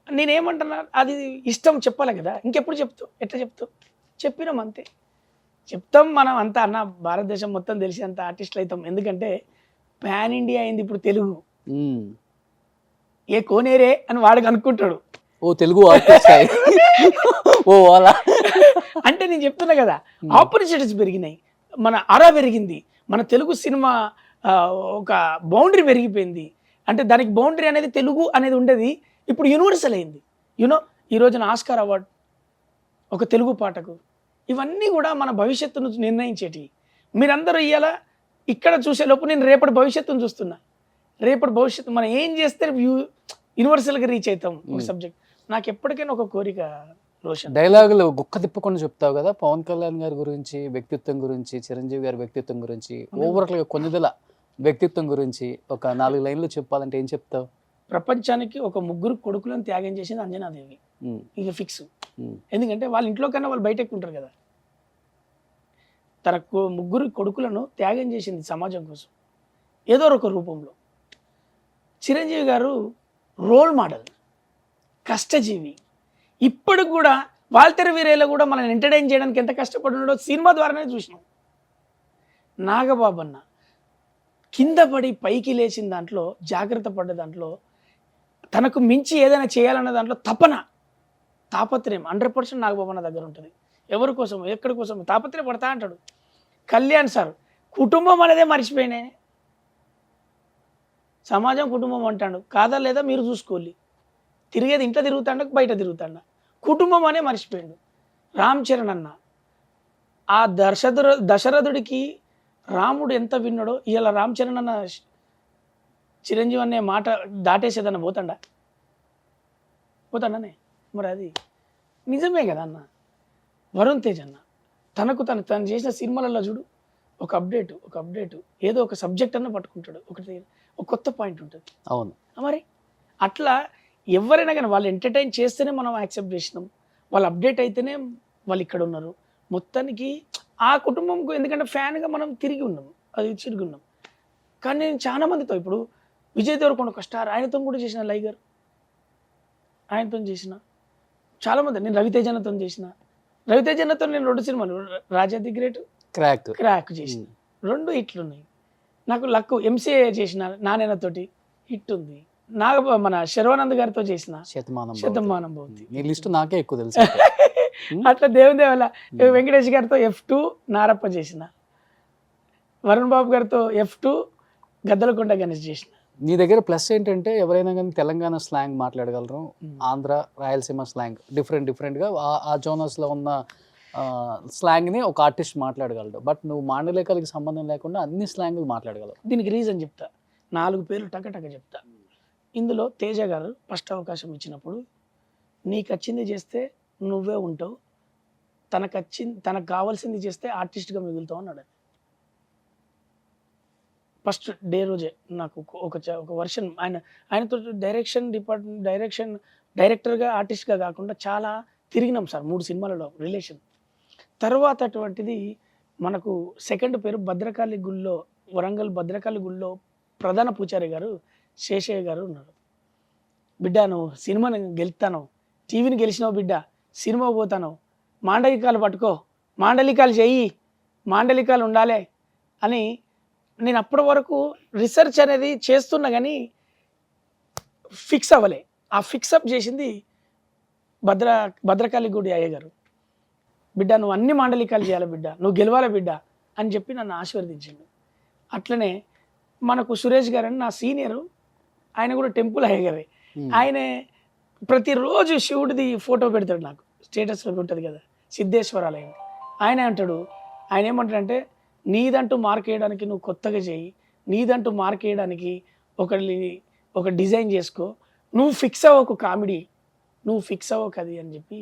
నేనేమంటున్నా, అది ఇష్టం చెప్పాలి కదా, ఇంకెప్పుడు చెప్తావు, ఎట్లా చెప్తావు? చెప్పినాం అంతే, చెప్తాం. మనం అంతా అన్న భారతదేశం మొత్తం తెలిసి అంత ఆర్టిస్టులు అవుతాం. ఎందుకంటే పాన్ ఇండియా అయింది ఇప్పుడు తెలుగు. ఏ కోనేరే అని వాడికి అనుకుంటాడు, ఓ తెలుగు ఆర్టిస్ట్ ఓ అలా. అంటే నేను చెప్తున్నా కదా, ఆపర్చునిటీస్ పెరిగినాయి, మన అరా పెరిగింది, మన తెలుగు సినిమా ఒక బౌండరీ పెరిగిపోయింది. అంటే దానికి బౌండరీ అనేది తెలుగు అనేది ఉండేది, ఇప్పుడు యూనివర్సల్ అయింది. ఈ రోజున ఆస్కార్ అవార్డు ఒక తెలుగు పాటకు. ఇవన్నీ కూడా మన భవిష్యత్తును నిర్ణయించేటివి. మీరందరూ ఇవాళ ఇక్కడ చూసేలోపు నేను రేపటి భవిష్యత్తును చూస్తున్నా. రేపటి భవిష్యత్తు మనం ఏం చేస్తే యూనివర్సల్గా రీచ్ అవుతాం ఒక సబ్జెక్ట్. నాకు ఎప్పటికైనా ఒక కోరిక రోషన్. డైలాగులు గుక్క తిప్పకుండా చెప్తావు కదా పవన్ కళ్యాణ్ గారి గురించి, వ్యక్తిత్వం గురించి, చిరంజీవి గారి వ్యక్తిత్వం గురించి, ఓవరాల్గా కొన్నిదల వ్యక్తిత్వం గురించి ఒక 4 లైన్లు చెప్పాలంటే ఏం చెప్తావు? ప్రపంచానికి ఒక 3 కొడుకులను త్యాగం చేసింది అంజనాదేవి, ఇక ఫిక్స్. ఎందుకంటే వాళ్ళ ఇంట్లో కన్నా వాళ్ళు బయట ఎక్కువ ఉంటారు కదా. తన 3 కొడుకులను త్యాగం చేసింది సమాజం కోసం ఏదో ఒక రూపంలో. చిరంజీవి గారు రోల్ మోడల్, కష్టజీవి. ఇప్పటికి కూడా వాల్తెర వీరేలో కూడా మనల్ని ఎంటర్టైన్ చేయడానికి ఎంత కష్టపడున్నాడో సినిమా ద్వారానే చూసినాం. నాగబాబు అన్న కింద పడి పైకి లేచిన దాంట్లో, జాగ్రత్త పడ్డ దాంట్లో, తనకు మించి ఏదైనా చేయాలన్న దాంట్లో తాపత్రయం 100% నాగబాబు అన్న దగ్గర ఉంటుంది. ఎవరి కోసం, ఎక్కడి కోసం తాపత్రయం పడతా అంటాడు. కళ్యాణ్ సార్ కుటుంబం అనేదే మర్చిపోయినాయి. సమాజం కుటుంబం అంటాడు, కాదా లేదా మీరు చూసుకోవాలి. తిరిగేది ఇంట్లో తిరుగుతాండ, బయట తిరుగుతాండ, కుటుంబం అనే మర్చిపోయాడు. రామ్ చరణ్ అన్న ఆ దశరథుడికి రాముడు ఎంత విన్నాడో, ఇవాళ రామ్ చరణ్ అన్న చిరంజీవి అనే మాట దాటేసేదన్న పోతాడనే. మరి అది నిజమే కదా అన్న. వరుణ్ తేజ్ అన్న తను చేసిన సినిమాలలో చూడు, ఒక అప్డేటు ఏదో ఒక సబ్జెక్ట్ అన్న పట్టుకుంటాడు, ఒక కొత్త పాయింట్ ఉంటుంది. అవును, మరి అట్లా ఎవరైనా కానీ వాళ్ళు ఎంటర్టైన్ చేస్తేనే మనం యాక్సెప్ట్ చేసినాం, వాళ్ళు అప్డేట్ అయితేనే వాళ్ళు ఇక్కడ ఉన్నారు. మొత్తానికి ఆ కుటుంబంకు, ఎందుకంటే ఫ్యాన్గా మనం తిరిగి ఉన్నాం, అది చిరుగున్నాం. కానీ నేను చాలా మందితో, ఇప్పుడు విజయ్ దేవరకొండ ఒక స్టార్, ఆయనతో కూడా చేసిన, లైగర్ ఆయనతో చేసిన, చాలామంది. నేను రవితేజన్నతో చేసిన, రవితేజన్నతో నేను 2 సినిమాలు, రాజా ది గ్రేట్, క్రాక్ చేసిన, 2 హిట్లు ఉన్నాయి. నాకు లక్కు ఎంసీఏ చేసిన నానేనతోటి హిట్ ఉంది. మన శర్వానంద్ గారితో చేసిన శతమానం భవతి. నీ లిస్ట్ నాకే ఎక్కువ తెలుసు. అట్లా దేవుని దేవల వెంకటేష్ గారితో F2 నారప్ప చేసిన, వరుణ్ బాబు గారితో F2 గద్దలకొండ గణేష్ చేసిన. నీ దగ్గర ప్లస్ ఏంటంటే ఎవరైనా కానీ తెలంగాణ స్లాంగ్ మాట్లాడగలరు, ఆంధ్ర రాయలసీమ స్లాంగ్ డిఫరెంట్గా ఆ జోనర్స్లో ఉన్న స్లాంగ్ని ఒక ఆర్టిస్ట్ మాట్లాడగలడు. బట్ నువ్వు మాండలికాలకి సంబంధం లేకుండా అన్ని స్లాంగ్లు మాట్లాడగలవు. దీనికి రీజన్ చెప్తా, 4 పేర్లు టక చెప్తా. ఇందులో తేజ గారు ఫస్ట్ అవకాశం ఇచ్చినప్పుడు నీకు వచ్చింది చేస్తే నువ్వే ఉంటావు, తనకు కావాల్సింది చేస్తే ఆర్టిస్ట్గా మిగులుతావు అన్నాడు. ఫస్ట్ డే రోజే నాకు ఒక వర్షన్ ఆయనతో డైరెక్టర్గా ఆర్టిస్ట్గా కాకుండా చాలా తిరిగినాం సార్ 3 సినిమాలలో రిలేషన్. తర్వాత అటువంటిది మనకు సెకండ్ పేరు భద్రకాళి గుళ్ళో, వరంగల్ భద్రకాళి గుళ్ళో ప్రధాన పూజారి గారు శేషయ్య గారు ఉన్నారు. బిడ్డ నువ్వు సినిమాని గెలుస్తాను, టీవీని గెలిచినావు బిడ్డ, సినిమా పోతాను, మాండలికాలు పట్టుకో, మాండలికాలు చెయ్యి, మాండలికాలు ఉండాలి అని నేను అప్పటి వరకు రిసెర్చ్ అనేది చేస్తున్నా కానీ ఫిక్స్ అవ్వలే. ఆ ఫిక్సప్ చేసింది భద్రకాళి గుడి అయ్య గారు. బిడ్డ నువ్వు అన్ని మాండలికాలు చేయాలి బిడ్డ, నువ్వు గెలవాలి బిడ్డ అని చెప్పి నన్ను ఆశీర్వదించిండు. అట్లనే మనకు సురేష్ గారు అని నా సీనియరు, ఆయన కూడా టెంపుల్ అయ్య గారే. ఆయనే ప్రతిరోజు శివుడిది ఫోటో పెడతాడు, నాకు స్టేటస్లో ఉంటుంది కదా సిద్ధేశ్వరాలయం. ఆయన అంటాడు, ఆయన ఏమంటాడంటే నీదంటూ మార్క్ వేయడానికి నువ్వు కొత్తగా చేయి, నీదంటూ మార్క్ వేయడానికి ఒక డిజైన్ చేసుకో, నువ్వు ఫిక్స్ అవ్వకు కామెడీ, నువ్వు ఫిక్స్ అవ్వకు అది అని చెప్పి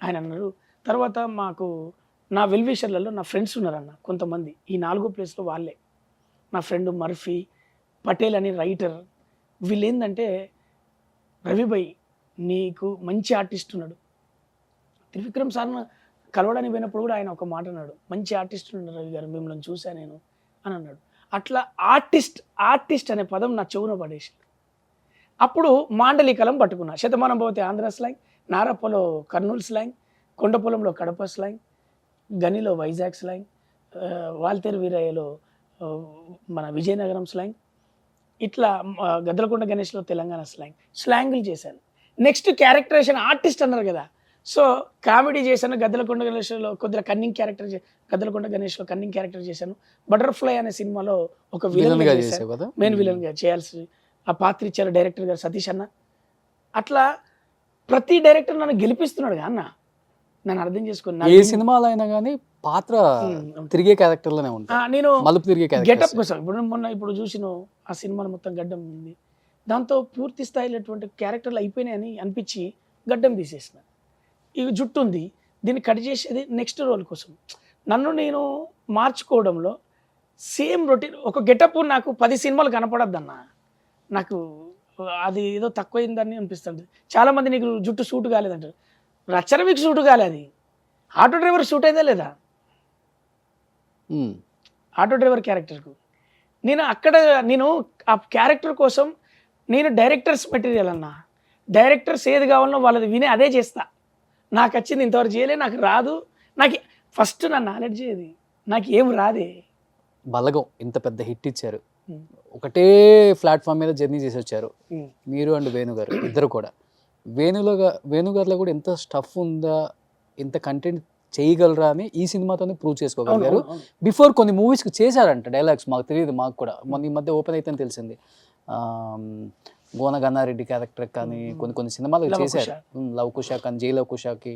ఆయన అన్నారు. తర్వాత మాకు నా వెల్విషర్లలో నా ఫ్రెండ్స్ ఉన్నారన్న కొంతమంది, ఈ 4 ప్లేస్లో వాళ్ళే. నా ఫ్రెండ్ మర్ఫీ పటేల్ అని రైటర్. వీళ్ళు ఏంటంటే రవిభాయ్ నీకు మంచి ఆర్టిస్ట్ ఉన్నాడు, త్రివిక్రమ్ సార్ను కలవడానికి పోయినప్పుడు కూడా ఆయన ఒక మాట అన్నాడు, మంచి ఆర్టిస్ట్ ఉన్నాడు రవి గారు, మిమ్మల్ని చూసా నేను అని అన్నాడు. అట్లా ఆర్టిస్ట్ అనే పదం నా చెవున పడేసి అప్పుడు మాండలికలం పట్టుకున్నా. శతమానం భవతి ఆంధ్ర స్లాంగ్, నారప్పలో కర్నూలు స్లాంగ్, కొండపొలంలో కడప స్లాంగ్, గనిలో వైజాగ్ స్లాంగ్, వాల్తేరు వీరయ్యలో మన విజయనగరం స్లాంగ్, ఇట్లా గద్దలకొండ గణేష్లో తెలంగాణ స్లాంగులు చేశాను. నెక్స్ట్ క్యారెక్టరేషన్ ఆర్టిస్ట్ అన్నారు కదా, సో కామెడీ చేశాను. గద్దలకొండ గణేష్లో కొద్దిగా కన్నింగ్ క్యారెక్టర్, గద్దలకొండ గణేష్లో కన్నింగ్ క్యారెక్టర్ చేశాను. బటర్ఫ్లై అనే సినిమాలో ఒక విలన్గా చేశాను, మెయిన్ విలన్గా చేయాల్సి ఆ పాత్ర ఇచ్చారు డైరెక్టర్ గారు సతీష్ అన్న. అట్లా ప్రతి డైరెక్టర్ నన్ను గెలిపిస్తున్నాడు అన్న, నన్ను అర్థం చేసుకున్నా. ఏ సినిమాలో అయినా కానీ పాత్ర తిరిగే క్యారెక్టర్లోనే ఉంటుంది, నేను మలుపు తిరిగే గెటప్ కోసం. ఇప్పుడు చూసిన ఆ సినిమాలో మొత్తం గడ్డం ఉంది, దాంతో పూర్తి స్థాయిలో అటువంటి క్యారెక్టర్లు అయిపోయినాయని అనిపించి గడ్డం తీసేసిన. ఈ జుట్టు ఉంది, దీన్ని కట్ చేసేది నెక్స్ట్ రోల్ కోసం. నన్ను నేను మార్చుకోవడంలో సేమ్ రొటీన్ ఒక గెటప్ నాకు 10 సినిమాలు కనపడద్దన్న, నాకు అది ఏదో తక్కువైందని అనిపిస్తుంది. చాలామంది నీకు జుట్టు సూట్ కాలేదంటారు, రచనవికి సూట్ కాలేదు, ఆటో డ్రైవర్ సూట్ అయిందా లేదా, ఆటో డ్రైవర్ క్యారెక్టర్కు నేను ఆ క్యారెక్టర్ కోసం నేను డైరెక్టర్స్ మెటీరియల్ అన్నా, డైరెక్టర్స్ ఏది కావాలనో వాళ్ళది విని అదే చేస్తా. నాకు వచ్చింది ఇంతవరకు చేయలే, నాకు రాదు, నాకు ఫస్ట్ నా నాలెడ్జ్ ఏది, నాకు ఏం రాదే. బలగం ఇంత పెద్ద హిట్ ఇచ్చారు, ఒకటే ప్లాట్ఫామ్ మీద జర్నీ చేసి వచ్చారు మీరు అండ్ వేణుగారు ఇద్దరు కూడా. వేణుగారిలో కూడా ఎంత స్టఫ్ ఉందా, ఎంత కంటెంట్ చేయగలరా అని ఈ సినిమాతోనే ప్రూవ్ చేసుకోగలిగారు. బిఫోర్ కొన్ని మూవీస్కి చేశారంట డైలాగ్స్, మాకు తెలియదు, మాకు కూడా మొన్న ఈ మధ్య ఓపెన్ అయితే తెలిసింది. గోన గన్నారెడ్డి క్యారెక్టర్ కానీ కొన్ని సినిమాలు చేశారు, లవ్ కుష కానీ జై లవ్ కుషాకి.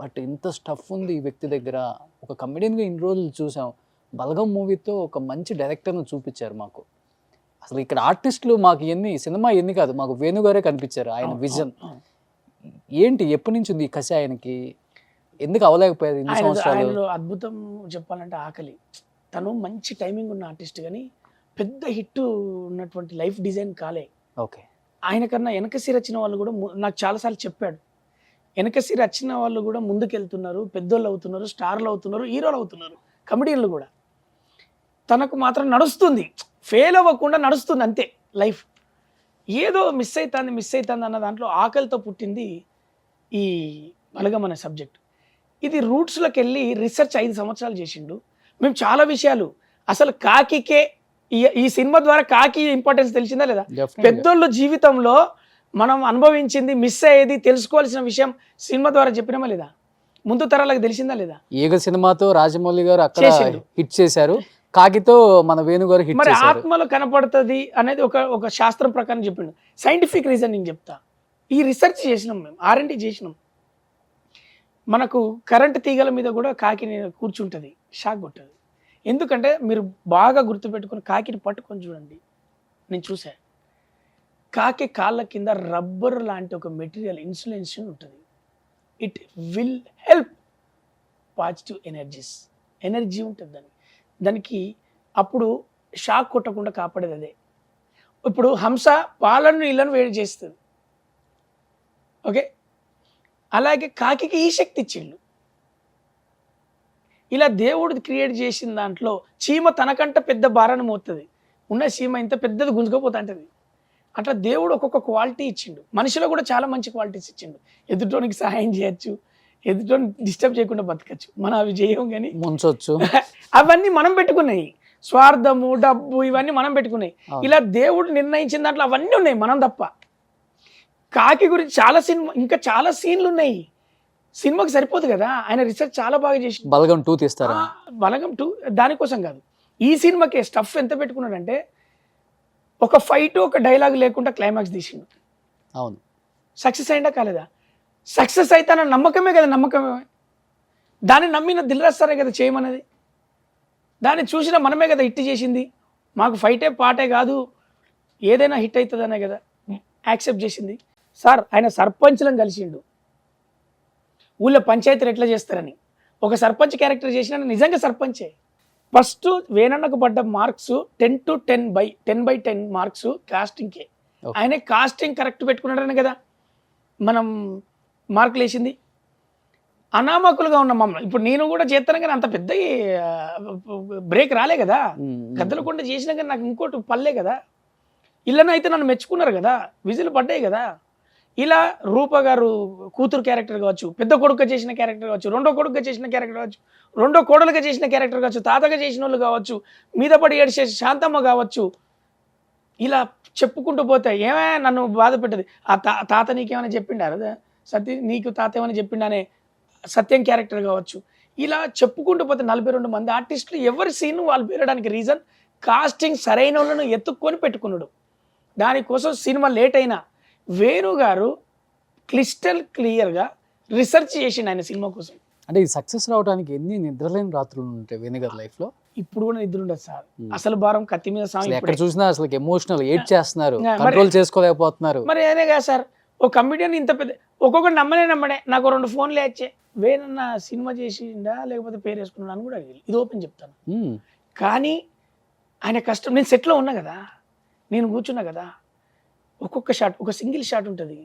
బట్ ఇంత స్టఫ్ ఉంది ఈ వ్యక్తి దగ్గర, ఒక కమెడియన్గా ఇన్ని రోజులు చూసాం. బలగం మూవీతో ఒక మంచి డైరెక్టర్ను చూపించారు మాకు. అసలు ఇక్కడ ఆర్టిస్టులు మాకు సినిమా ఎన్ని కాదు, మాకు వేణుగారే కనిపించారు. ఆయన విజన్ ఏంటి, ఎప్పటి నుంచి ఉంది ఈ కసి ఆయనకి, ఎందుకు అవలేకపోయారు ఇన్ని సంవత్సరాలు? అద్భుతం చెప్పాలంటే ఆకలి. తను మంచి టైమింగ్ ఉన్న ఆర్టిస్ట్ కానీ పెద్ద హిట్ ఉన్నటువంటి లైఫ్ డిజైన్ కాలే. ఓకే, ఆయన కన్నా వెనకసి వచ్చిన వాళ్ళు కూడా నాకు చాలాసార్లు చెప్పాడు, వెనకసి వచ్చిన వాళ్ళు కూడా ముందుకెళ్తున్నారు, పెద్దోళ్ళు అవుతున్నారు, స్టార్లు అవుతున్నారు, హీరోలు అవుతున్నారు, కమెడియన్లు కూడా. తనకు మాత్రం నడుస్తుంది, ఫెయిల్ అవ్వకుండా నడుస్తుంది అంతే లైఫ్. ఏదో మిస్ అవుతుంది అన్న దాంట్లో ఆకలితో పుట్టింది ఈ బలగం అనే సబ్జెక్ట్. ఇది రూట్స్లోకి వెళ్ళి రీసెర్చ్ 5 సంవత్సరాలు చేసిండు. మేము చాలా విషయాలు అసలు కాకికే ఈ సినిమా ద్వారా కాకి ఇంపార్టెన్స్ తెలిసిందా లేదా, పెద్దోళ్ళు జీవితంలో మనం అనుభవించింది, మిస్ అయ్యేది, తెలుసుకోవాల్సిన విషయం సినిమా ద్వారా చెప్పినామా లేదా, ముందు తరాలకు తెలిసిందా లేదా? ఏక సినిమాతో రాజమౌళి గారు అక్కడ హిట్ చేశారు, కాకితో మన వేణుగారు హిట్ మరి చేశారు. ఆత్మలో కనపడుతుంది అనేది ఒక శాస్త్రం ప్రకారం చెప్పిండు. సైంటిఫిక్ రీజన్ నేను చెప్తా. ఈ రీసెర్చ్ చేసినాం, మేము R&D చేసినాం. మనకు కరెంట్ తీగల మీద కూడా కాకి కూర్చుంటుంది, షాక్ కొట్టదు. ఎందుకంటే మీరు బాగా గుర్తుపెట్టుకుని కాకిని పట్టుకొని చూడండి, నేను చూసా. కాకి కాళ్ళ కింద రబ్బర్ లాంటి ఒక మెటీరియల్ ఇన్సులేషన్ ఉంటుంది. It will help positive energy ఉంటుంది దానికి. అప్పుడు షాక్ కొట్టకుండా కాపాడేది అదే. ఇప్పుడు హంస పాలను నీళ్ళను వేడి చేస్తుంది, ఓకే. అలాగే కాకికి ఈ శక్తి ఇచ్చిండు. ఇలా దేవుడు క్రియేట్ చేసిన దాంట్లో చీమ తనకంట పెద్ద భారాన్ని మోస్తుంది, ఉన్న చీమ ఇంత పెద్దది గుంజుకపోతుంటుంది. అట్లా దేవుడు ఒక్కొక్క క్వాలిటీ ఇచ్చిండు. మనిషిలో కూడా చాలా మంచి క్వాలిటీస్ ఇచ్చిండు. ఎదుటోనికి సహాయం చేయొచ్చు, ఎదుటోని డిస్టర్బ్ చేయకుండా బతకచ్చు. మనం అవి చేయం కానీ ముంచొచ్చు. అవన్నీ మనం పెట్టుకున్నాయి. స్వార్థము, డబ్బు, ఇవన్నీ మనం పెట్టుకున్నాయి. ఇలా దేవుడు నిర్ణయించిన దాంట్లో అవన్నీ ఉన్నాయి, మనం తప్ప. కాకి గురించి ఇంకా చాలా సీన్లు ఉన్నాయి. సినిమాకి సరిపోదు కదా, ఆయన రీసెర్చ్ చాలా బాగా చేసి. బలగం 2 తీస్తారా? బలగం 2 దానికోసం కాదు, ఈ సినిమాకి స్టఫ్ ఎంత పెట్టుకున్నాడంటే ఒక ఫైట్, ఒక డైలాగ్ లేకుండా క్లైమాక్స్ తీసిండు. అవును. సక్సెస్ అయిందా కాలేదా? సక్సెస్ అయితే అన్న నమ్మకమే కదా, నమ్మకమే. దాన్ని నమ్మిన దిల్రాస్తారే కదా చేయమన్నది. దాన్ని చూసిన మనమే కదా హిట్ చేసింది. మాకు ఫైటే పాటే కాదు, ఏదైనా హిట్ అవుతుందనే కదా యాక్సెప్ట్ చేసింది. సార్ ఆయన సర్పంచ్లను కలిసిండు, ఊళ్ళో పంచాయతీలు ఎట్లా చేస్తారని. ఒక సర్పంచ్ క్యారెక్టర్ చేసిన నిజంగా సర్పంచే. ఫస్ట్ వేణన్నకు పడ్డ మార్క్స్ 10/10 మార్క్స్ కాస్టింగ్కే. ఆయన కాస్టింగ్ కరెక్ట్ పెట్టుకున్నాడని కదా మనం మార్కులు వేసింది. అనామకులుగా ఉన్న మమ్మల్ని ఇప్పుడు నేను కూడా చేస్తాను కానీ అంత పెద్ద బ్రేక్ రాలే కదా. గద్దలకొండ చేసినా కానీ నాకు ఇంకోటి పల్లే కదా. ఇళ్ళనైతే అయితే నన్ను మెచ్చుకున్నారు కదా, విజులు పడ్డాయి కదా. ఇలా రూప గారు కూతురు క్యారెక్టర్ కావచ్చు, పెద్ద కొడుకుగా చేసిన క్యారెక్టర్ కావచ్చు, రెండో కొడుకుగా చేసిన క్యారెక్టర్ కావచ్చు, రెండో కోడలుగా చేసిన క్యారెక్టర్ కావచ్చు, తాతగా చేసిన వాళ్ళు కావచ్చు, మీద పడి ఏడిచే శాంతమ్మ కావచ్చు. ఇలా చెప్పుకుంటూ పోతే ఏమే నన్ను బాధ పెట్టదు. ఆ తాత నీకేమైనా చెప్పిండారు, సత్య నీకు తాత ఏమైనా చెప్పిండానే సత్యం క్యారెక్టర్ కావచ్చు. ఇలా చెప్పుకుంటూ పోతే 42 మంది ఆర్టిస్టులు ఎవరి సీన్ వాళ్ళు పేరడానికి రీజన్ కాస్టింగ్ సరైన వాళ్ళను ఎత్తుక్కొని పెట్టుకున్నాడు. దానికోసం సినిమా లేట్ అయినా వేణు గారు క్లిస్టల్ క్లియర్గా రీసెర్చ్ చేసిండు ఆయన సినిమా కోసం. అంటే ఈ సక్సెస్ రావడానికి ఎన్ని నిద్రలేని రాత్రులు ఉంటాయి వేణుగారి లైఫ్ లో? ఇప్పుడు కూడా నిద్ర ఉండదు సార్. అసలు భారం కత్తి మీద సాంగ్ ఎక్కడ చూసినా అసలు ఎమోషనల్ ఏడ్ చేస్తున్నారు, కంట్రోల్ చేసుకోలేకపోతున్నారు. మరి అదే కదా సార్, ఒక కమిడియన్ ఇంత పెద్ద ఒక్కొక్కటి నమ్మడే నాకు 2 ఫోన్లు వచ్చే వేణన్న సినిమా చేసిండా లేకపోతే పేరు వేసుకున్నాడు అని కూడా అడిగి ఇది ఓపెన్ చెప్తాను. కానీ ఆయన కష్టం, నేను సెట్లో ఉన్నా కదా, నేను కూర్చున్నా కదా, ఒక్కొక్క షాట్ ఒక సింగిల్ షాట్ ఉంటుంది.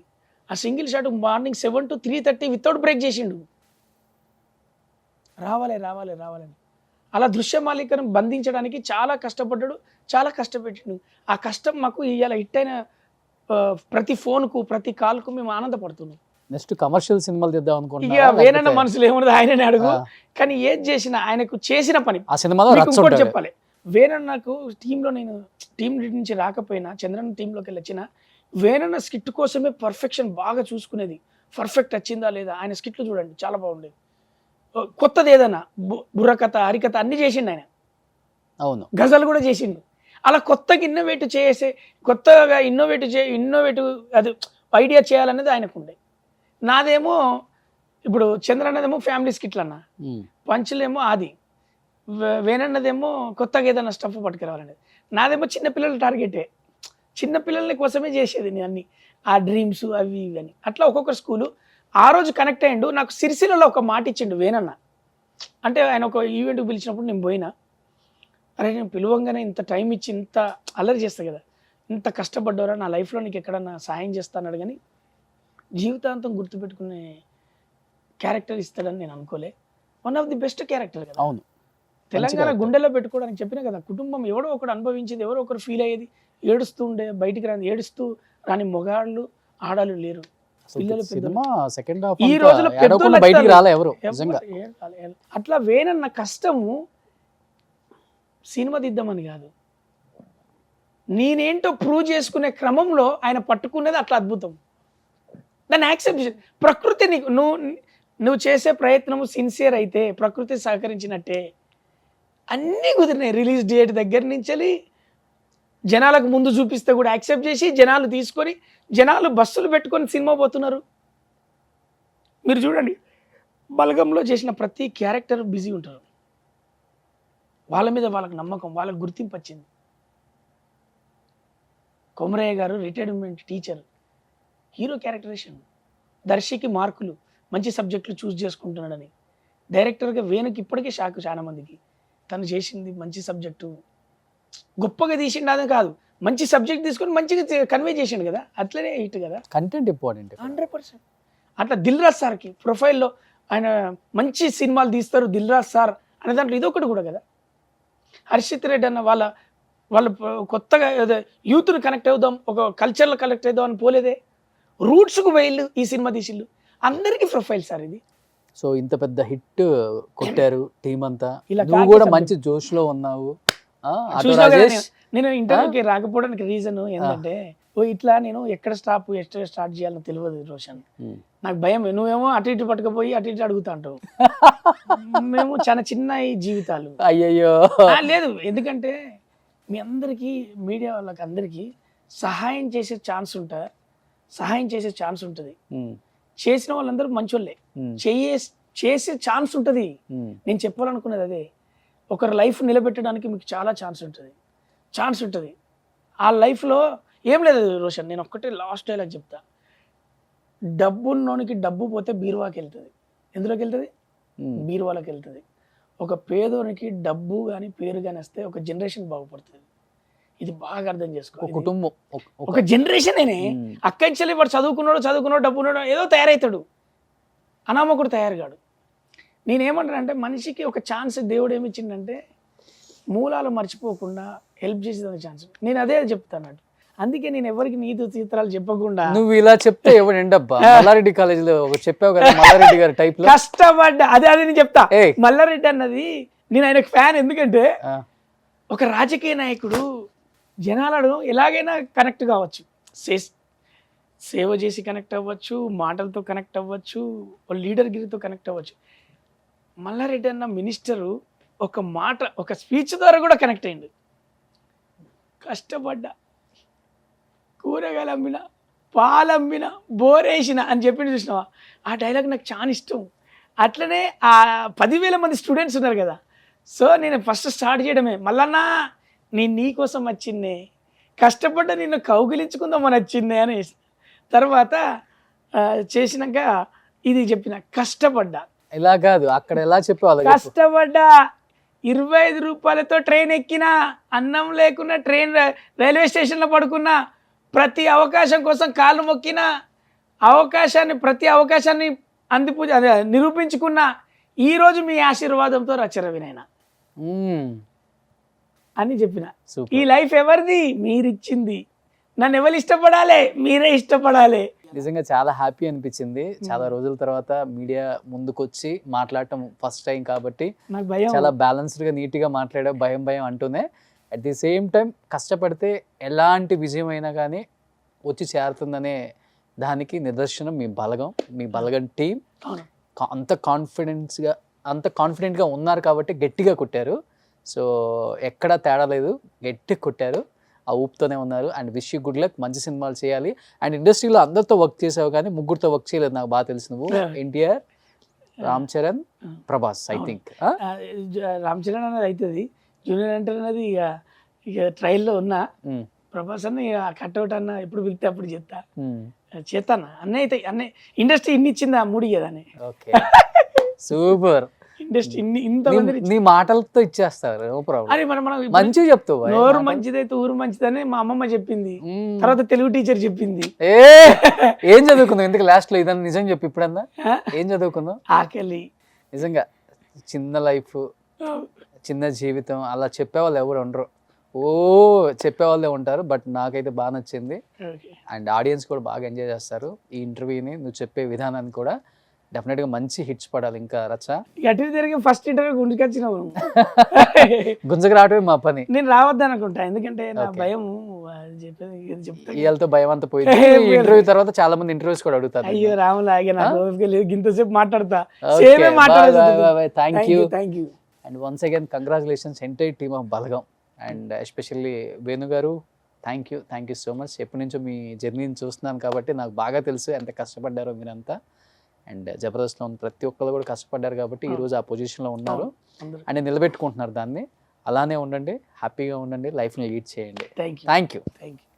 ఆ single shot morning 7 to 3:30 without break చేసిండు. రావాలని అలా దృశ్యమాలికను బంధించడానికి చాలా కష్టపడ్డాడు, చాలా కష్టపెట్టిండు. ఆ కష్టం మాకు ఇవాళ హిట్ అయిన ప్రతి ఫోన్కు ప్రతి కాల్కు మేము ఆనందపడుతున్నాం. నెక్స్ట్ కమర్షియల్ సినిమాలు తీద్దాం ఇక అనుకుంటున్నా. వేనన్న మనసులో ఏమున్నది ఆయననే అడుగు. కానీ ఏది చేసినా ఆయనకు చేసిన పని. ఆ సినిమాలో ఇంకోటి చెప్పాలి, వేనన్నకు టీంలో నేను టీం నుంచి రాకపోయినా చంద్రన్న టీంలోకి వెళ్ళొచ్చిన వేనన్న స్కిట్ కోసమే పర్ఫెక్షన్ బాగా చూసుకునేది. పర్ఫెక్ట్ వచ్చిందా లేదా, ఆయన స్కిట్లు చూడండి చాలా బాగుండేది. కొత్తది ఏదైనా బుర్రకథ, హరికథ అన్ని చేసిండు ఆయన. అవును, గజల్ కూడా చేసిండు. అలా కొత్తగా ఇన్నోవేటివ్ అది ఐడియా చేయాలనేది ఆయనకు ఉండే. నాదేమో ఇప్పుడు చంద్రన్నదేమో ఫ్యామిలీ స్కిట్లు అన్న, పంచులేమో ఆది, వేనన్నదేమో కొత్తగా ఏదైనా స్టఫ్ పట్టుకురావాలనేది. నాదేమో చిన్నపిల్లల టార్గెటే, చిన్నపిల్లల కోసమే చేసేది నేను అన్ని, ఆ డ్రీమ్స్ అవి ఇవి అని. అట్లా ఒక్కొక్క స్కూలు ఆ రోజు కనెక్ట్ అయ్యిండు. నాకు సిరిసిల్లలో ఒక మాట ఇచ్చిండు వేనన్న. అంటే ఆయన ఒక ఈవెంట్కి పిలిచినప్పుడు నేను పోయినా, అరే నేను పిలవంగానే ఇంత టైం ఇచ్చి ఇంత అల్లరి చేస్తా కదా, ఇంత కష్టపడ్డారా, నా లైఫ్లో నీకు ఎక్కడన్నా సహాయం చేస్తాను కానీ జీవితాంతం గుర్తుపెట్టుకునే క్యారెక్టర్ ఇస్తాడని నేను అనుకోలే. One of the best character కదా. అవును, తెలంగాణ గుండెల్లో పెట్టుకోవడానికి చెప్పిన కదా, కుటుంబం ఎవడో ఒకడు అనుభవించేది, ఎవరో ఒకరు ఫీల్ అయ్యేది, ఏడుస్తూ ఉండే బయటికి ఏడుస్తూ రాని మొగాళ్ళు ఆడాలు లేరు. ఈ రోజులో అట్లా వేనన్న కష్టము సినిమా తీద్దామని కాదు, నేనేంటో ప్రూవ్ చేసుకునే క్రమంలో ఆయన పట్టుకునేది అట్లా అద్భుతం. దాన్ని యాక్సెప్ట్ చేసి ప్రకృతి నువ్వు చేసే ప్రయత్నము సిన్సియర్ అయితే ప్రకృతి సహకరించినట్టే. అన్నీ కుదిరినాయి. రిలీజ్ డేట్ దగ్గర నుంచి జనాలకు ముందు చూపిస్తే కూడా యాక్సెప్ట్ చేసి జనాలు తీసుకొని జనాలు బస్సులు పెట్టుకొని సినిమా పోతున్నారు. మీరు చూడండి, బలగంలో చేసిన ప్రతి క్యారెక్టర్ బిజీ ఉంటారు. వాళ్ళ మీద వాళ్ళకి నమ్మకం, వాళ్ళకి గుర్తింపు వచ్చింది. కొమరయ్య గారు రిటైర్మెంట్ టీచర్, హీరో క్యారెక్టరేషన్. దర్శికి మార్కులు, మంచి సబ్జెక్టులు చూస్ చేసుకుంటున్నాడని. డైరెక్టర్గా వేణుకి ఇప్పటికే షాక్ చాలా మందికి. తను చేసింది మంచి సబ్జెక్టు, గొప్పగా తీసిండు అదే కాదు, మంచి సబ్జెక్ట్ తీసుకొని మంచిగా కన్వే చేసిండు కదా, అట్లనే హిట్ కదా. Content important 100%. అట్లా దిల్ రాజ్ సార్కి ప్రొఫైల్లో ఆయన మంచి సినిమాలు తీస్తారు దిల్ రాజ్ సార్ అనే దాంట్లో ఇదొకటి కూడా కదా. హర్షిత్ రెడ్డి అన్న వాళ్ళ కొత్తగా ఏదో యూత్ని కనెక్ట్ అవుదాం, ఒక కల్చర్లో కనెక్ట్ అవుదాం అని పోలేదే, రూట్స్కు పోయిళ్ళు ఈ సినిమా తీసిళ్ళు. అందరికీ ప్రొఫైల్ సార్ ఇది. సో ఇంత పెద్ద హిట్ కొట్టారు టీం అంతా, ఇలా నువ్వు కూడా మంచి జోష్ లో ఉన్నావు. ఆటో రాజేష్, నేను ఇంటర్వ్యూకి రాకపోవడానికి రీజన్ ఏంటంటే, ఓ ఇట్లా నేను ఎక్కడ స్టార్ట్ చేయాలో తెలియదు రోషన్. నాకు భయం. నువ్వేమో అటు ఇటు పట్టుకపోయి అటు ఇటు అడుగుతా అంటావు. మేము చాలా చిన్న ఈ జీవితాలు. అయ్యయ్యో లేదు, ఎందుకంటే మీ అందరికీ మీడియా వాళ్ళకి అందరికీ సహాయం చేసే ఛాన్స్ ఉంటుంది. చేసిన వాళ్ళందరూ మంచోళ్ళే, చేసే ఛాన్స్ ఉంటుంది. నేను చెప్పాలనుకున్నది అదే, ఒకరి లైఫ్ నిలబెట్టడానికి మీకు చాలా ఛాన్స్ ఉంటుంది. ఆ లైఫ్లో ఏం లేదు రోషన్, నేను ఒక్కటే లాస్ట్ డైలాగ్ చెప్తా. డబ్బున్నోనికి డబ్బు పోతే బీరువాకి వెళ్తుంది. ఎందులోకి వెళ్తుంది? బీరువాలోకి వెళ్తుంది. ఒక పేదోనికి డబ్బు కానీ పేరు కానీ వస్తే ఒక జనరేషన్ బాగుపడుతుంది. ఇది బాగా అర్థం చేసుకో. కుటుంబం ఒక జనరేషనే. అక్కడి నుంచి వాడు చదువుకున్నాడు డబ్బు ఉన్నాడు ఏదో తయారవుతాడు, అనామకుడు తయారు కాడు. నేనేమంటానంటే, మనిషికి ఒక ఛాన్స్ దేవుడు ఏమి ఇచ్చిందంటే మూలాలు మర్చిపోకుండా హెల్ప్ చేసేదానికి ఛాన్స్. నేను అదే చెప్తాను. అందుకే నేను ఎవరికి నీతి చిత్రాలు చెప్పకుండా. నువ్వు ఇలా చెప్తే ఎవరు ఎండబ్బా, మల్లారెడ్డి కాలేజీలో చెప్పావు కదా, మల్లారెడ్డి గారి టైప్ లో కష్టపడ్డా. అదే నేను చెప్తా. మల్లారెడ్డి అన్నది నేను ఆయనకు ఫ్యాన్. ఎందుకంటే ఒక రాజకీయ నాయకుడు జనాలను ఎలాగైనా కనెక్ట్ కావచ్చు, సేవ చేసి కనెక్ట్ అవ్వచ్చు, మాటలతో కనెక్ట్ అవ్వచ్చు, లీడర్ గిరితో కనెక్ట్ అవ్వచ్చు. మల్లారెడ్డి అన్న మినిస్టరు ఒక మాట, ఒక స్పీచ్ ద్వారా కూడా కనెక్ట్ అయ్యింది. కష్టపడ్డా, కూరగాయలు అమ్మిన, పాలు అమ్మిన, బోరేసిన అని చెప్పి చూసినావా, ఆ డైలాగ్ నాకు చాలా ఇష్టం. అట్లనే ఆ 10,000 మంది స్టూడెంట్స్ ఉన్నారు కదా. సో నేను ఫస్ట్ స్టార్ట్ చేయడమే, మల్లన్నా నేను నీకోసం వచ్చిందే, కష్టపడ్డా నిన్ను కౌగిలించుకుందామని వచ్చిందే అని. తర్వాత చేసినాక ఇది చెప్పిన, కష్టపడ్డా. ఇలా కాదు, అక్కడ ఎలా చెప్పేవాళ్ళు, కష్టపడ్డా, 25 రూపాయలతో ట్రైన్ ఎక్కినా, అన్నం లేకున్నా రైల్వే స్టేషన్లో పడుకున్నా, ప్రతి అవకాశం కోసం కాళ్ళు మొక్కినా, ప్రతి అవకాశాన్ని నిరూపించుకున్నా, ఈరోజు మీ ఆశీర్వాదంతో రచరవినైనా అని చెప్పిన. ఈ లైఫ్ ఎవరిది? మీరిచ్చింది. నన్ను ఎవరు ఇష్టపడాలి? మీరే ఇష్టపడాలి. నిజంగా చాలా హ్యాపీ అనిపించింది. చాలా రోజుల తర్వాత మీడియా ముందుకొచ్చి మాట్లాడటం ఫస్ట్ టైం కాబట్టి నాకు భయం. చాలా బ్యాలెన్స్డ్గా నీట్గా మాట్లాడే, భయం అంటూనే అట్ ది సేమ్ టైం కష్టపడితే ఎలాంటి విజయం అయినా కానీ వచ్చి చేరుతుందనే దానికి నిదర్శనం మీ బలగం టీం. అంత కాన్ఫిడెంట్గా ఉన్నారు కాబట్టి గట్టిగా కొట్టారు. సో ఎక్కడ తేడా లేదు, గట్టిగా కొట్టారు, ఆ ఊపుతోనే ఉన్నారు. And wish you good luck, మంచి సినిమాలు చేయాలి. అండ్ ఇండస్ట్రీలో అందరితో వర్క్ చేసావు కానీ ముగ్గురితో వర్క్ చేయలేదు, నాకు బాగా తెలుసు. నువ్వు ఎన్టీఆర్, రామ్ చరణ్, ప్రభాస్. ఐ థింక్ రామ్ చరణ్ అనేది అవుతుంది, జూనియర్ ఎన్టీఆర్ అనేది ఇక ట్రైల్లో ఉన్నా. ప్రభాస్ అన్న కట్అవుట్ అన్న ఎప్పుడు పిలితే అప్పుడు చేస్తాను. అన్నీ అయితే అన్నీ ఇండస్ట్రీ ఇన్ని ఇచ్చింది, ఆ మూడు కదా. Okay, super. ఇండస్ట్రీ ఇంతమంది నీ మాటలతో ఇచ్చేస్తారు, నో ప్రాబ్లం. అరే మనం మంచిగా చెప్తావు. నోరు మంచిదైతే ఊరు మంచిదని మా అమ్మమ్మ చెప్పింది, తర్వాత తెలుగు టీచర్ చెప్పింది. ఏం చదువుకున్నావు ఇంతకు లాస్ట్ లో? ఇదన్నా నిజం చెప్పి ఇప్పుడన్నా ఏం చదువుకున్నావు? ఆకలి. నిజంగా చిన్న లైఫ్, చిన్న జీవితం అలా చెప్పేవాళ్ళు ఎవరు ఉండరు. చెప్పేవాళ్ళే ఉంటారు. బట్ నాకైతే బాగా నచ్చింది. అండ్ ఆడియన్స్ కూడా బాగా ఎంజాయ్ చేస్తారు ఈ ఇంటర్వ్యూని, నువ్వు చెప్పే విధానాన్ని కూడా. డెఫినెట్గా మంచి హిట్స్ పడాలి ఇంకా రచ్చ. అటు తిరిగి ఫస్ట్ ఇంటర్వ్యూ గుంజుకొచ్చినావు. గుంజకు రావడమే మా పని. నేను రావద్దు అనుకుంటా, ఎందుకంటే నా భయం. ఇవాళతో భయం అంతా పోయింది. ఇంటర్వ్యూ తర్వాత చాలా మంది ఇంటర్వ్యూస్ కూడా అడుగుతారు. అయ్యో రాములాగే నాకు ఇంతసేపు మాట్లాడతా. Thank you. And once again congratulations entire team of Balagam and especially Venu గారు థ్యాంక్ యూ సో మచ్. ఎప్పటి నుంచో మీ జర్నీని చూస్తున్నాను కాబట్టి నాకు బాగా తెలుసు ఎంత కష్టపడ్డారో మీరంతా. అండ్ జబర్దస్త్లో ఉన్న ప్రతి ఒక్కరు కూడా కష్టపడ్డారు కాబట్టి ఈరోజు ఆ పొజిషన్లో ఉన్నారు అందరూ అండ్ నిలబెట్టుకుంటున్నారు దాన్ని. అలానే ఉండండి, హ్యాపీగా ఉండండి, లైఫ్ని లీడ్ చేయండి. Thank you thank you. Thank you.